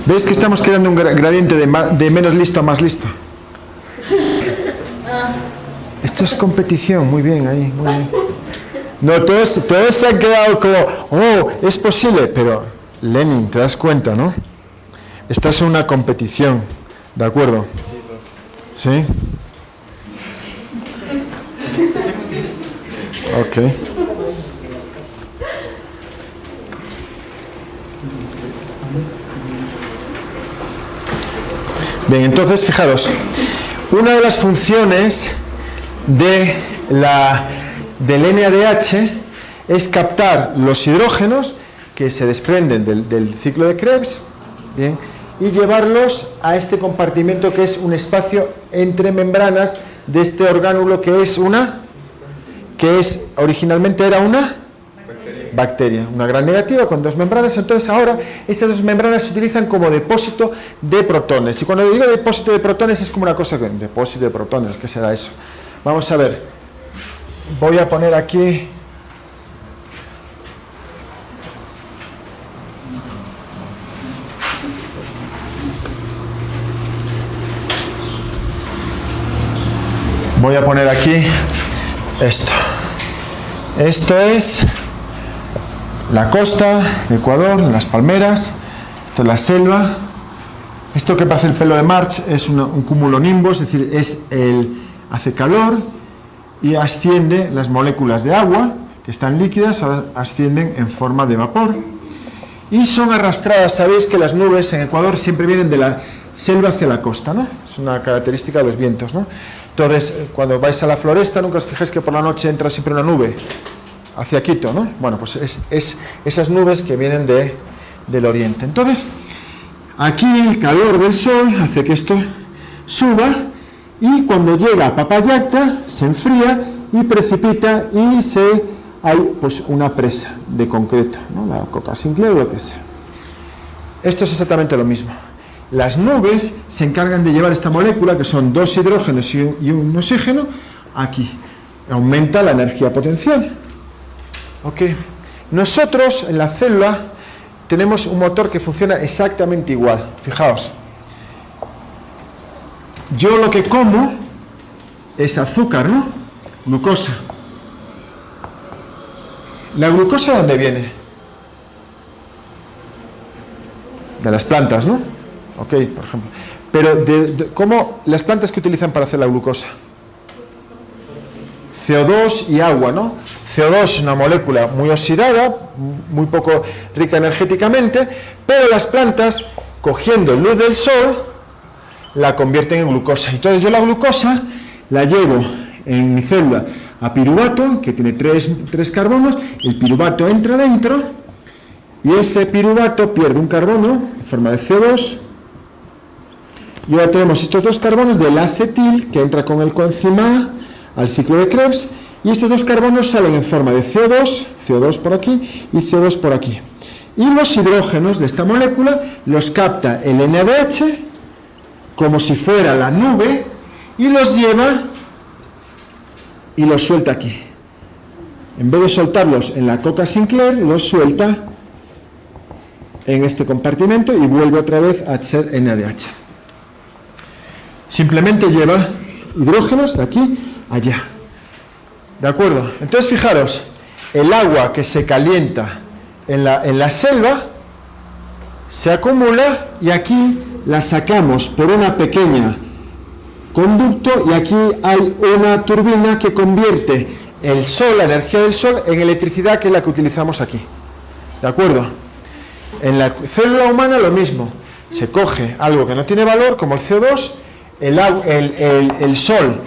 S1: ¿Ves que estamos creando un gradiente de menos listo a más listo? Esto es competición, muy bien ahí, muy bien. No, todos se han quedado como, es posible, pero Lenin, te das cuenta, ¿no? Estás en una competición, ¿de acuerdo? ¿Sí? Ok. Bien, entonces, fijaros, una de las funciones del NADH es captar los hidrógenos que se desprenden del ciclo de Krebs, bien, y llevarlos a este compartimento que es un espacio entre membranas de este orgánulo que originalmente era una bacteria, una gran negativa con dos membranas. Entonces ahora estas dos membranas se utilizan como depósito de protones, y cuando digo depósito de protones es como una cosa que, depósito de protones, ¿qué será eso? Vamos a ver, voy a poner aquí esto. Esto es la costa de Ecuador, las palmeras, esto es la selva. Esto que parece el pelo de March es un cumulonimbus, es decir, hace calor y asciende las moléculas de agua, que están líquidas, ahora ascienden en forma de vapor. Y son arrastradas, sabéis que las nubes en Ecuador siempre vienen de la selva hacia la costa, ¿no? Es una característica de los vientos, ¿no? Entonces, cuando vais a la floresta, nunca os fijáis que por la noche entra siempre una nube hacia Quito, ¿no? Bueno, pues es esas nubes que vienen del oriente. Entonces, aquí el calor del sol hace que esto suba y cuando llega a Papayacta se enfría y precipita y hay pues una presa de concreto, ¿no? La Coca Sinclair o lo que sea. Esto es exactamente lo mismo. Las nubes se encargan de llevar esta molécula, que son 2 hidrógenos y un oxígeno, aquí. Aumenta la energía potencial. ¿Ok? Nosotros, en la célula, tenemos un motor que funciona exactamente igual. Fijaos. Yo lo que como es azúcar, ¿no? Glucosa. ¿La glucosa de dónde viene? De las plantas, ¿no? Ok, por ejemplo. Pero, ¿cómo las plantas que utilizan para hacer la glucosa? CO2 y agua, ¿no? CO2 es una molécula muy oxidada, muy poco rica energéticamente, pero las plantas, cogiendo luz del sol, la convierten en glucosa. Entonces yo la glucosa la llevo en mi célula a piruvato, que tiene 3 carbonos, el piruvato entra dentro, y ese piruvato pierde un carbono en forma de CO2, y ahora tenemos estos 2 carbonos del acetil, que entra con el coenzima A al ciclo de Krebs, y estos 2 carbonos salen en forma de CO2, CO2 por aquí y CO2 por aquí. Y los hidrógenos de esta molécula los capta el NADH como si fuera la nube y los lleva y los suelta aquí. En vez de soltarlos en la coca Sinclair, los suelta en este compartimento y vuelve otra vez a ser NADH. Simplemente lleva hidrógenos de aquí a allá. ¿De acuerdo? Entonces, fijaros, el agua que se calienta en la selva se acumula y aquí la sacamos por una pequeña conducto y aquí hay una turbina que convierte el sol, la energía del sol, en electricidad, que es la que utilizamos aquí. ¿De acuerdo? En la célula humana lo mismo. Se coge algo que no tiene valor, como el CO2, el sol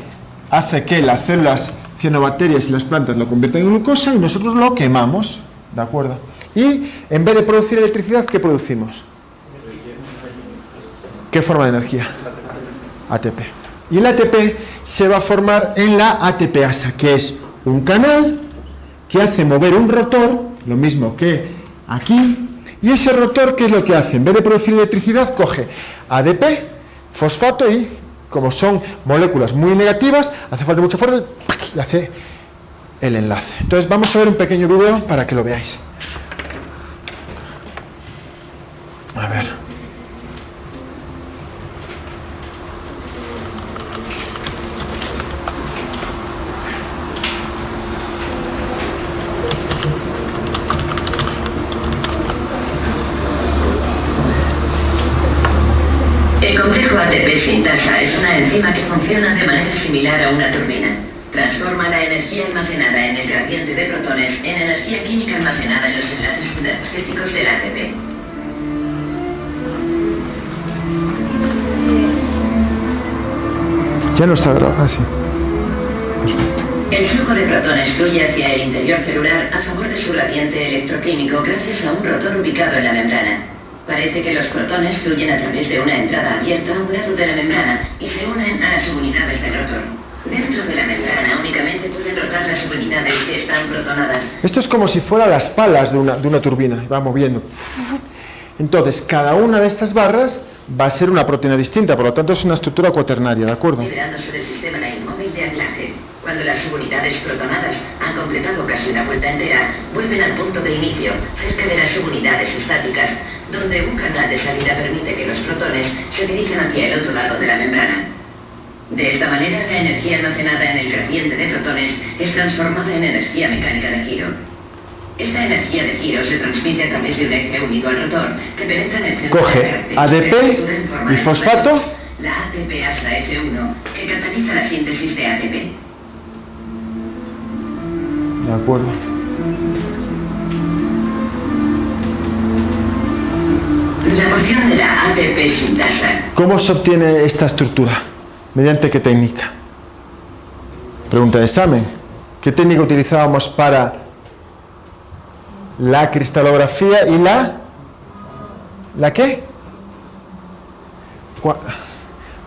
S1: hace que las células cianobacterias y las plantas lo conviertan en glucosa y nosotros lo quemamos. ¿De acuerdo? Y en vez de producir electricidad, ¿qué producimos? ¿Qué forma de energía? ATP. Y el ATP se va a formar en la ATPasa, que es un canal que hace mover un rotor, lo mismo que aquí, y ese rotor, ¿qué es lo que hace? En vez de producir electricidad, coge ADP, fosfato, y como son moléculas muy negativas, hace falta mucha fuerza y hace el enlace. Entonces vamos a ver un pequeño video para que lo veáis. A ver.
S7: El complejo ATP sintasa es una enzima que funciona de manera similar a una turbina. Transforma la energía almacenada en el gradiente de protones en energía química almacenada en los enlaces energéticos del ATP.
S1: Ya no está grabado, así. Perfecto.
S7: El flujo de protones fluye hacia el interior celular a favor de su gradiente electroquímico gracias a un rotor ubicado en la membrana. Parece que los protones fluyen a través de una entrada abierta a un lado de la membrana y se unen a las subunidades del rotor. Dentro de la membrana únicamente pueden rotar las subunidades que están protonadas.
S1: Esto es como si fuera las palas de una turbina, va moviendo. Entonces, cada una de estas barras va a ser una proteína distinta, por lo tanto es una estructura cuaternaria, ¿de acuerdo?
S7: Liberándose del sistema inmóvil de anclaje. Cuando las subunidades protonadas han completado casi una vuelta entera, vuelven al punto de inicio, cerca de las subunidades estáticas, donde un canal de salida permite que los protones se dirijan hacia el otro lado de la membrana. De esta manera, la energía almacenada en el gradiente de protones es transformada en energía mecánica de giro. Esta energía de giro se transmite a través de un eje unido al rotor que penetra en el centro
S1: Coge
S7: de
S1: ADP y fosfato.
S7: La ATPasa F1, que cataliza la síntesis de ATP.
S1: De acuerdo.
S7: La porción de la ATP sintasa.
S1: ¿Cómo se obtiene esta estructura? ¿Mediante qué técnica? Pregunta de examen. ¿Qué técnica utilizábamos para la cristalografía y ¿la qué?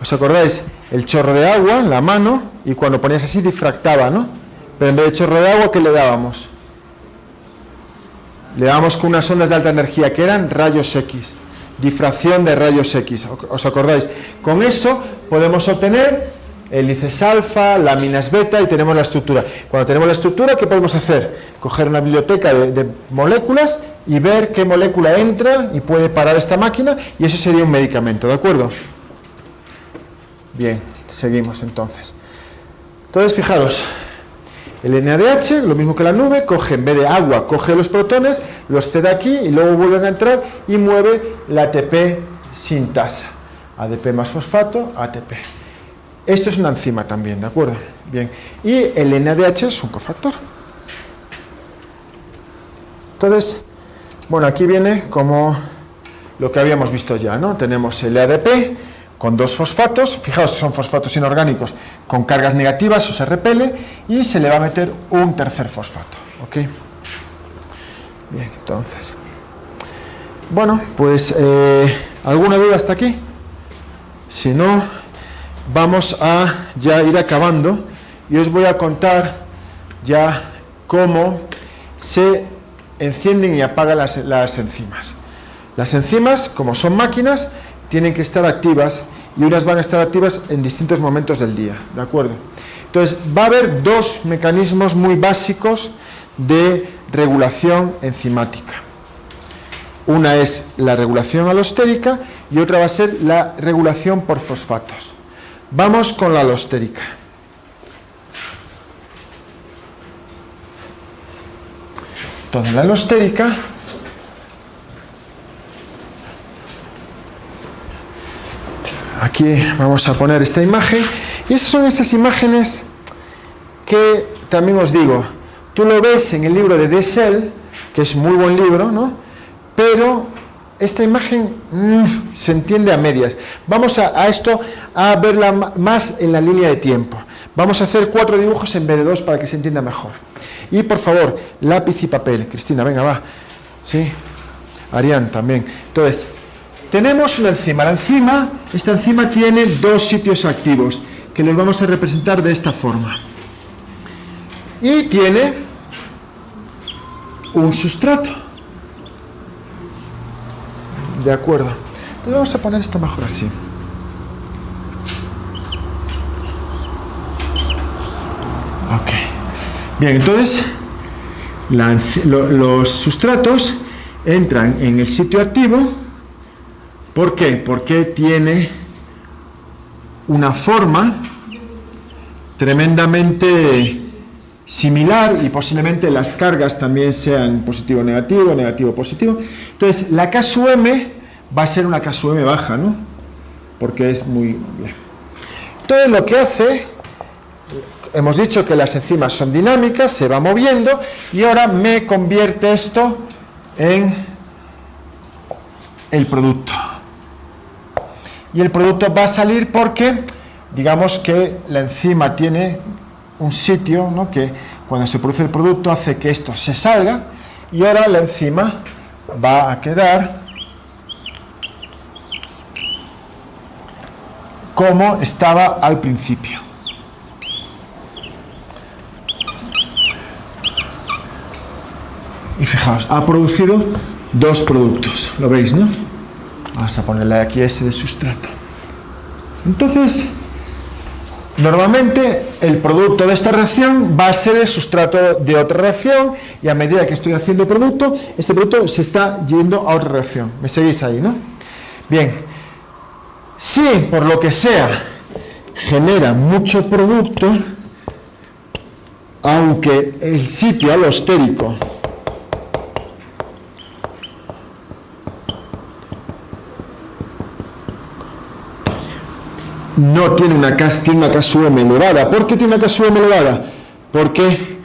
S1: ¿Os acordáis? El chorro de agua en la mano y cuando ponías así difractaba, ¿no? Pero en vez de chorro de agua, ¿qué le dábamos? Le dábamos con unas ondas de alta energía que eran rayos X. difracción de rayos X. ¿Os acordáis? Con eso podemos obtener hélices alfa, láminas beta y tenemos la estructura. Cuando tenemos la estructura, ¿qué podemos hacer? Coger una biblioteca de moléculas y ver qué molécula entra y puede parar esta máquina, y eso sería un medicamento, ¿de acuerdo? Bien, seguimos entonces. Entonces, fijaros, el NADH, lo mismo que la nube, coge, en vez de agua, coge los protones, los cede aquí y luego vuelven a entrar y mueve la ATP sintasa. ADP más fosfato, ATP. Esto es una enzima también, ¿de acuerdo? Bien. Y el NADH es un cofactor. Entonces, bueno, aquí viene como lo que habíamos visto ya, ¿no? Tenemos el ADP con dos fosfatos, fijaos, son fosfatos inorgánicos con cargas negativas, o se repele, y se le va a meter un tercer fosfato, ¿ok? Bien, entonces. Bueno, pues, ¿alguna duda hasta aquí? Si no, vamos a ya ir acabando y os voy a contar ya cómo se encienden y apagan las enzimas. Las enzimas, como son máquinas, tienen que estar activas y unas van a estar activas en distintos momentos del día, ¿de acuerdo? Entonces, va a haber dos mecanismos muy básicos de regulación enzimática. Una es la regulación alostérica y otra va a ser la regulación por fosfatos. Vamos con la alostérica. Entonces, la alostérica aquí vamos a poner esta imagen, y esas son esas imágenes que también os digo, tú lo ves en el libro de Dessel, que es muy buen libro, ¿no? Pero esta imagen se entiende a medias. Vamos a esto a verla más en la línea de tiempo. Vamos a hacer 4 dibujos en vez de 2 para que se entienda mejor. Y por favor, lápiz y papel. Cristina, venga, va. Sí, Arián también. Entonces, tenemos una enzima. Esta enzima tiene dos sitios activos, que los vamos a representar de esta forma. Y tiene un sustrato. De acuerdo. Entonces vamos a poner esto mejor así. Ok. Bien, entonces los sustratos entran en el sitio activo. ¿Por qué? Porque tiene una forma tremendamente similar y posiblemente las cargas también sean positivo-negativo, negativo-positivo. Entonces, la K sub M va a ser una K sub M baja, ¿no? Porque es muy bien. Entonces, lo que hace, hemos dicho que las enzimas son dinámicas, se va moviendo, y ahora me convierte esto en el producto. Y el producto va a salir porque, digamos que la enzima tiene un sitio, ¿no?, que cuando se produce el producto hace que esto se salga, y ahora la enzima va a quedar como estaba al principio. Y fijaos, ha producido dos productos, ¿lo veis, no? Vamos a ponerle aquí ese de sustrato. Entonces, normalmente el producto de esta reacción va a ser el sustrato de otra reacción, y a medida que estoy haciendo producto, este producto se está yendo a otra reacción. ¿Me seguís ahí, no? Bien, si por lo que sea genera mucho producto, aunque el sitio alostérico no tiene una K sub M elevada. ¿Por qué tiene una K sub M elevada? Porque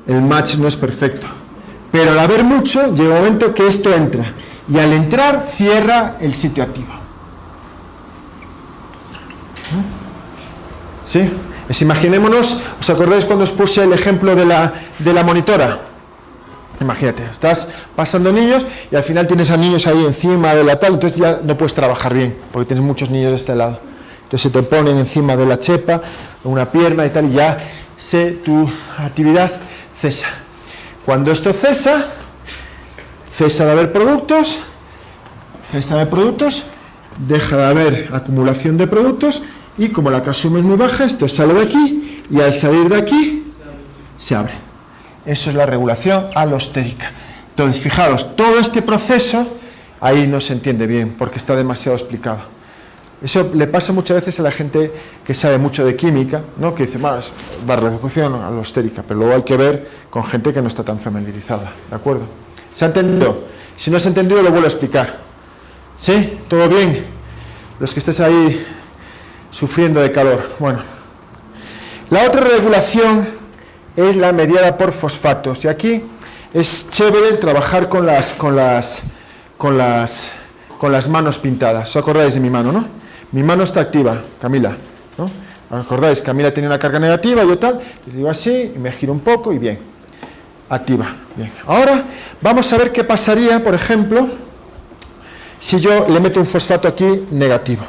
S1: el match no es perfecto. Pero al haber mucho, llega un momento que esto entra, y al entrar cierra el sitio activo. ¿Sí? Imaginémonos, ¿os acordáis cuando os puse el ejemplo de la monitora? Imagínate, estás pasando niños y al final tienes a niños ahí encima de la tal, entonces ya no puedes trabajar bien, porque tienes muchos niños de este lado. Entonces se te ponen encima de la chepa, una pierna y tal, y ya tu actividad cesa. Cuando esto cesa de haber productos, cesta de productos, deja de haber acumulación de productos y como la consumo es muy baja, esto sale de aquí y al salir de aquí se abre. Eso es la regulación alostérica. Entonces, fijaros, todo este proceso ahí no se entiende bien porque está demasiado explicado. Eso le pasa muchas veces a la gente que sabe mucho de química, ¿no? Que dice, más barra de ejecución alostérica, pero luego hay que ver con gente que no está tan familiarizada, ¿de acuerdo? ¿Se ha entendido? Si no se ha entendido, lo vuelvo a explicar. ¿Sí? ¿Todo bien? Los que estéis ahí sufriendo de calor. Bueno. La otra regulación es la mediada por fosfatos. Y aquí es chévere trabajar con las manos pintadas. ¿Os acordáis de mi mano, no? Mi mano está activa, Camila, ¿no? ¿Os acordáis? Camila tenía una carga negativa, yo tal, y digo así, y me giro un poco y bien. Activa, bien. Ahora vamos a ver qué pasaría, por ejemplo, si yo le meto un fosfato aquí negativo.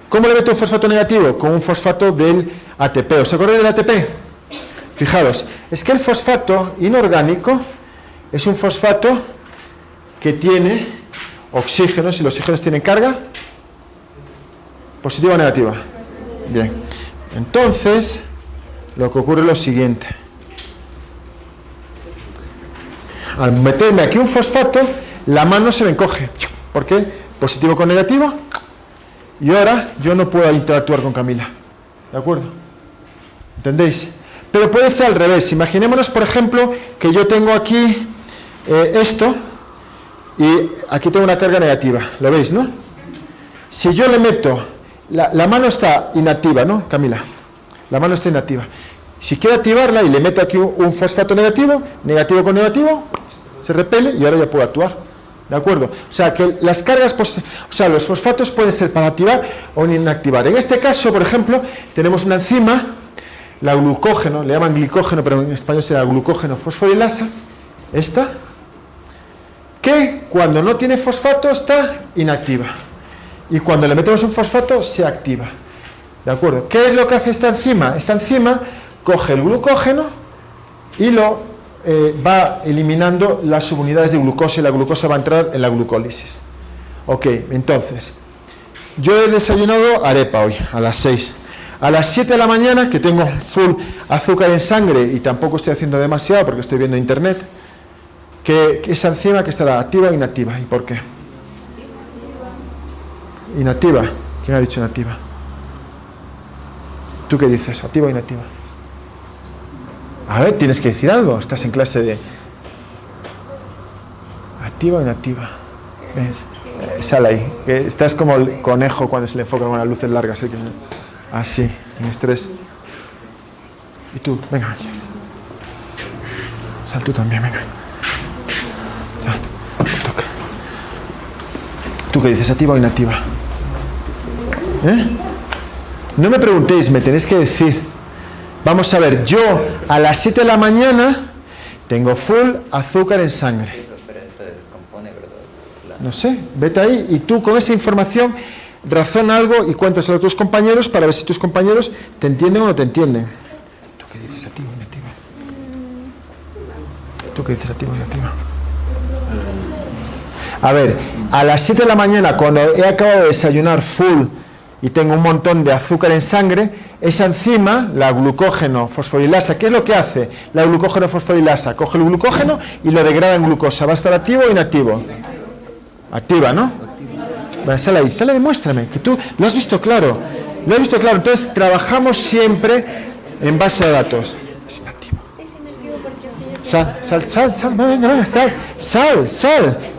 S1: ¿Cómo le meto un fosfato negativo? Con un fosfato del ATP. ¿Os acordáis del ATP? Fijaros, es que el fosfato inorgánico es un fosfato que tiene oxígeno. Si los oxígenos tienen carga, ¿positiva o negativa? Bien. Entonces, lo que ocurre es lo siguiente. Al meterme aquí un fosfato, la mano se me encoge. ¿Por qué? Positivo con negativo. Y ahora yo no puedo interactuar con Camila. ¿De acuerdo? ¿Entendéis? Pero puede ser al revés. Imaginémonos, por ejemplo, que yo tengo aquí esto y aquí tengo una carga negativa. ¿Lo veis, no? Si yo le meto... La mano está inactiva, ¿no, Camila? La mano está inactiva. Si quiero activarla y le meto aquí un fosfato negativo, negativo con negativo, se repele y ahora ya puedo actuar. ¿De acuerdo? O sea, que las cargas, los fosfatos pueden ser para activar o inactivar. En este caso, por ejemplo, tenemos una enzima, la glucógeno, le llaman glicógeno, pero en español será glucógeno fosforilasa, esta, que cuando no tiene fosfato está inactiva. Y cuando le metemos un fosfato se activa. ¿De acuerdo? ¿Qué es lo que hace esta enzima? Esta enzima coge el glucógeno y lo va eliminando las subunidades de glucosa y la glucosa va a entrar en la glucólisis. Ok, entonces, yo he desayunado arepa hoy a las 6. A las 7 de la mañana, que tengo full azúcar en sangre y tampoco estoy haciendo demasiado porque estoy viendo internet, que esa enzima que estará activa o inactiva. ¿Y por qué? Inactiva. ¿Quién ha dicho inactiva? ¿Tú qué dices? ¿Activa o inactiva? A ver, tienes que decir algo. Estás en clase de... ¿Activa o inactiva? ¿Ves? Sal ahí. Que estás como el conejo cuando se le enfocan con las luces largas. Así, en estrés. Y tú, venga. Sal tú también, venga. Sal. Toca. ¿Tú qué dices? ¿Activa o inactiva? No me preguntéis, me tenéis que decir. Vamos a ver, yo a las 7 de la mañana tengo full azúcar en sangre. No sé, vete ahí y tú con esa información razona algo y cuéntaselo a tus compañeros para ver si tus compañeros te entienden o no te entienden. ¿Tú qué dices? ¿Activa o inactiva? ¿Tú qué dices? ¿Activa o inactiva? A ver, a las 7 de la mañana cuando he acabado de desayunar full y tengo un montón de azúcar en sangre, esa enzima, la glucógeno fosforilasa, ¿qué es lo que hace la glucógeno fosforilasa? Coge el glucógeno y lo degrada en glucosa. ¿Va a estar activo o inactivo? Activa, ¿no? Bueno, sale ahí, demuéstrame, que tú lo has visto claro. Lo has visto claro, entonces trabajamos siempre en base a datos. Es inactivo. Sal, venga, sal,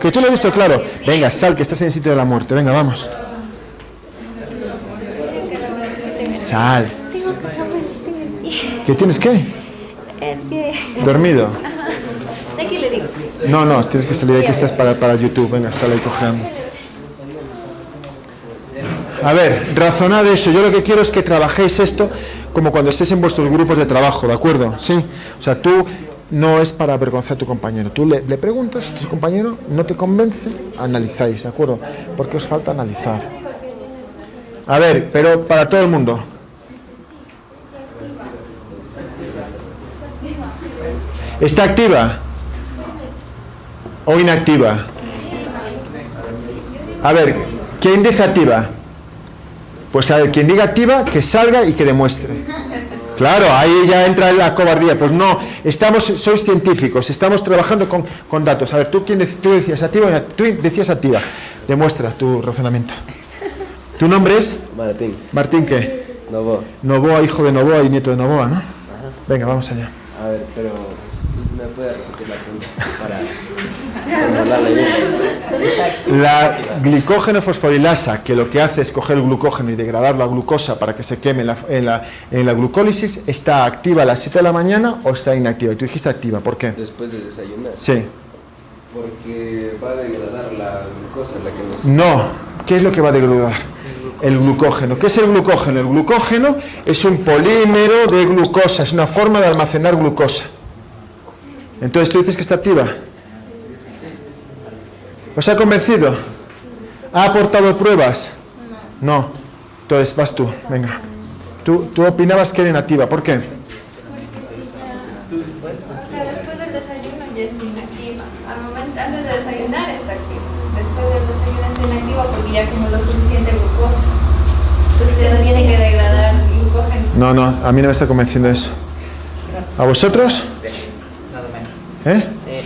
S1: que tú lo has visto claro. Venga, sal, que estás en el sitio de la muerte, venga, vamos. Sal. ¿Qué tienes que? ¿Dormido?
S2: ¿De qué le digo?
S1: No, tienes que salir de aquí, estás para YouTube. Venga, sal ahí cojeando. A ver, razonad eso. Yo lo que quiero es que trabajéis esto como cuando estéis en vuestros grupos de trabajo, ¿de acuerdo? Sí. O sea, tú no es para avergonzar a tu compañero. Tú le preguntas a tu compañero, no te convence, analizáis, ¿de acuerdo? Porque os falta analizar. A ver, pero para todo el mundo. ¿Está activa o inactiva? A ver, ¿quién dice activa? Pues a ver, quien diga activa, que salga y que demuestre. Claro, ahí ya entra la cobardía. Pues no, sois científicos, estamos trabajando con datos. A ver, tú decías activa, tú decías activa. Demuestra tu razonamiento. ¿Tu nombre es?
S8: Martín.
S1: ¿Martín qué?
S8: Novoa.
S1: Novoa, hijo de Novoa y nieto de Novoa, ¿no?
S8: Ajá.
S1: Venga, vamos allá.
S8: A ver, pero ¿me puede repetir la pregunta para hablarle bien?
S1: La glicógeno fosforilasa, que lo que hace es coger el glucógeno y degradarlo a glucosa para que se queme en la glucólisis, ¿está activa a las 7 de la mañana o está inactiva? Y tú dijiste activa, ¿por qué?
S8: Después de desayunar.
S1: Sí.
S8: Porque va a degradar la glucosa, la que necesita.
S1: No. ¿Qué es lo que va a degradar? El glucógeno. ¿Qué es el glucógeno? El glucógeno es un polímero de glucosa, es una forma de almacenar glucosa. Entonces tú dices que está activa. ¿Os ha convencido? ¿Ha aportado pruebas? No. Entonces vas tú, venga. Tú opinabas que era inactiva, ¿por qué?
S2: O sea, después del desayuno ya es inactiva. Al momento, antes de desayunar está activa. Después del desayuno está inactiva porque ya acumuló suficiente glucosa. Entonces ya no tiene que degradar glucógeno.
S1: No, a mí no me está convenciendo eso. ¿A vosotros?
S9: Nada menos.
S1: ¿Eh?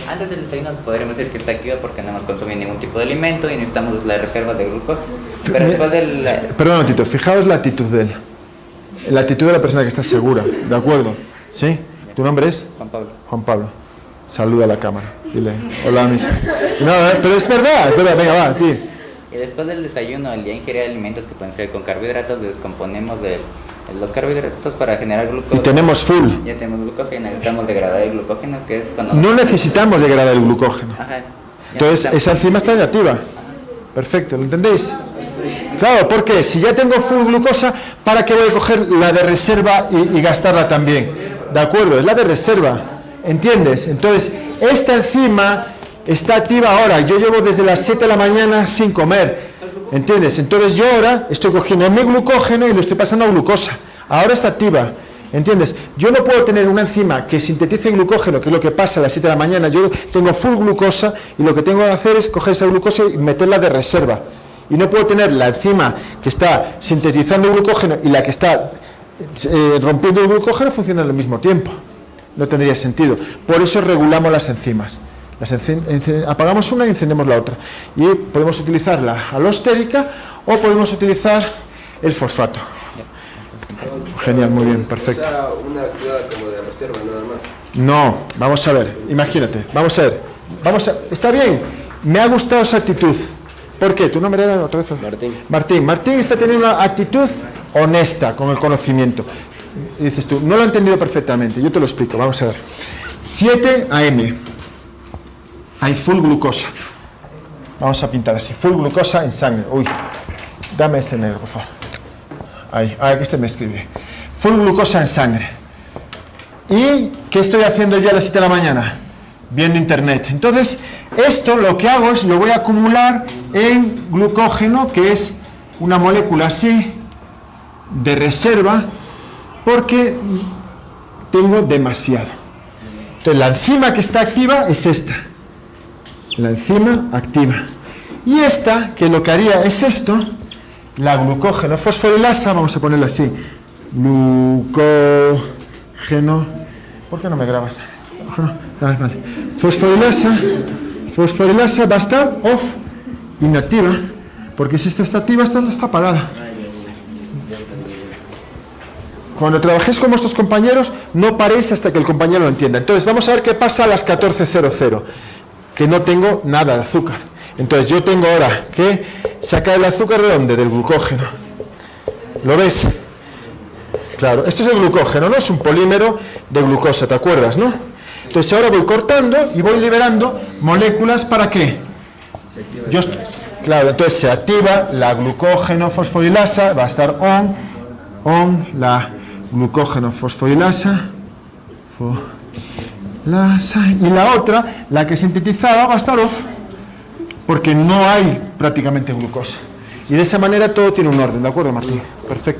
S9: Antes del desayuno podríamos decir que está activa porque no hemos consumido ningún tipo de alimento y necesitamos la reserva de glucógeno. Pero después del...
S1: Perdón un momentito, fijaos la actitud de él. La actitud de la persona que está segura, ¿de acuerdo? ¿Sí? ¿Tu nombre es?
S9: Juan Pablo.
S1: Juan Pablo. Saluda a la cámara. Dile, hola, misa. No, pero es verdad, venga, va, di.
S9: Y después del desayuno, al día ingerir alimentos que pueden ser con carbohidratos, descomponemos los carbohidratos para generar glucosa.
S1: Y tenemos full.
S9: Ya tenemos glucosa y necesitamos degradar el glucógeno, que es cuando...
S1: No necesitamos degradar el glucógeno.
S9: Ajá.
S1: Entonces, esa enzima está inactiva. Perfecto, ¿lo entendéis? Claro, porque si ya tengo full glucosa, ¿para qué voy a coger la de reserva y gastarla también? ¿De acuerdo? Es la de reserva. ¿Entiendes? Entonces, esta enzima está activa ahora. Yo llevo desde las 7 de la mañana sin comer. ¿Entiendes? Entonces yo ahora estoy cogiendo mi glucógeno y lo estoy pasando a glucosa. Ahora está activa. ¿Entiendes? Yo no puedo tener una enzima que sintetice glucógeno, que es lo que pasa a las 7 de la mañana. Yo tengo full glucosa y lo que tengo que hacer es coger esa glucosa y meterla de reserva. Y no puedo tener la enzima que está sintetizando glucógeno y la que está rompiendo el glucógeno funcionando al mismo tiempo. No tendría sentido. Por eso regulamos las enzimas. Apagamos una y encendemos la otra. Y podemos utilizar la alostérica o podemos utilizar el fosfato. Genial, muy bien, perfecto.
S8: Una actividad como de reserva nada más.
S1: No, vamos a ver, imagínate, vamos a ver. Está bien, me ha gustado esa actitud. ¿Por qué? ¿Tu nombre era otra vez?
S8: Martín.
S1: Martín está teniendo una actitud honesta con el conocimiento. Y dices tú, no lo he entendido perfectamente, yo te lo explico, vamos a ver. 7 AM, hay full glucosa. Vamos a pintar así, full glucosa en sangre. Uy, dame ese negro, por favor. Ahí, este me escribe. Full glucosa en sangre. ¿Y qué estoy haciendo yo a las 7 de la mañana? Viendo internet. Entonces, esto lo que hago es, lo voy a acumular en glucógeno, que es una molécula así, de reserva, porque tengo demasiado. Entonces, la enzima que está activa es esta. La enzima activa. Y esta, que lo que haría es esto, la glucógeno fosforilasa, vamos a ponerlo así. Glucógeno. ¿Por qué no me grabas? Vale. Fosforilasa va a estar off, inactiva, porque si esta está activa, esta está apagada. Cuando trabajéis con vuestros compañeros, no paréis hasta que el compañero lo entienda. Entonces, vamos a ver qué pasa a las 14:00, que no tengo nada de azúcar. Entonces, yo tengo ahora que sacar el azúcar ¿de dónde? Del glucógeno. ¿Lo ves? Claro, esto es el glucógeno, ¿no? Es un polímero de glucosa, ¿te acuerdas, no? Entonces, ahora voy cortando y voy liberando moléculas, ¿para qué? Claro, entonces se activa la glucógeno fosforilasa, va a estar on la glucógeno fosforilasa, y la otra, la que sintetizaba, va a estar off, porque no hay prácticamente glucosa. Y de esa manera todo tiene un orden, ¿de acuerdo, Martín? Perfecto.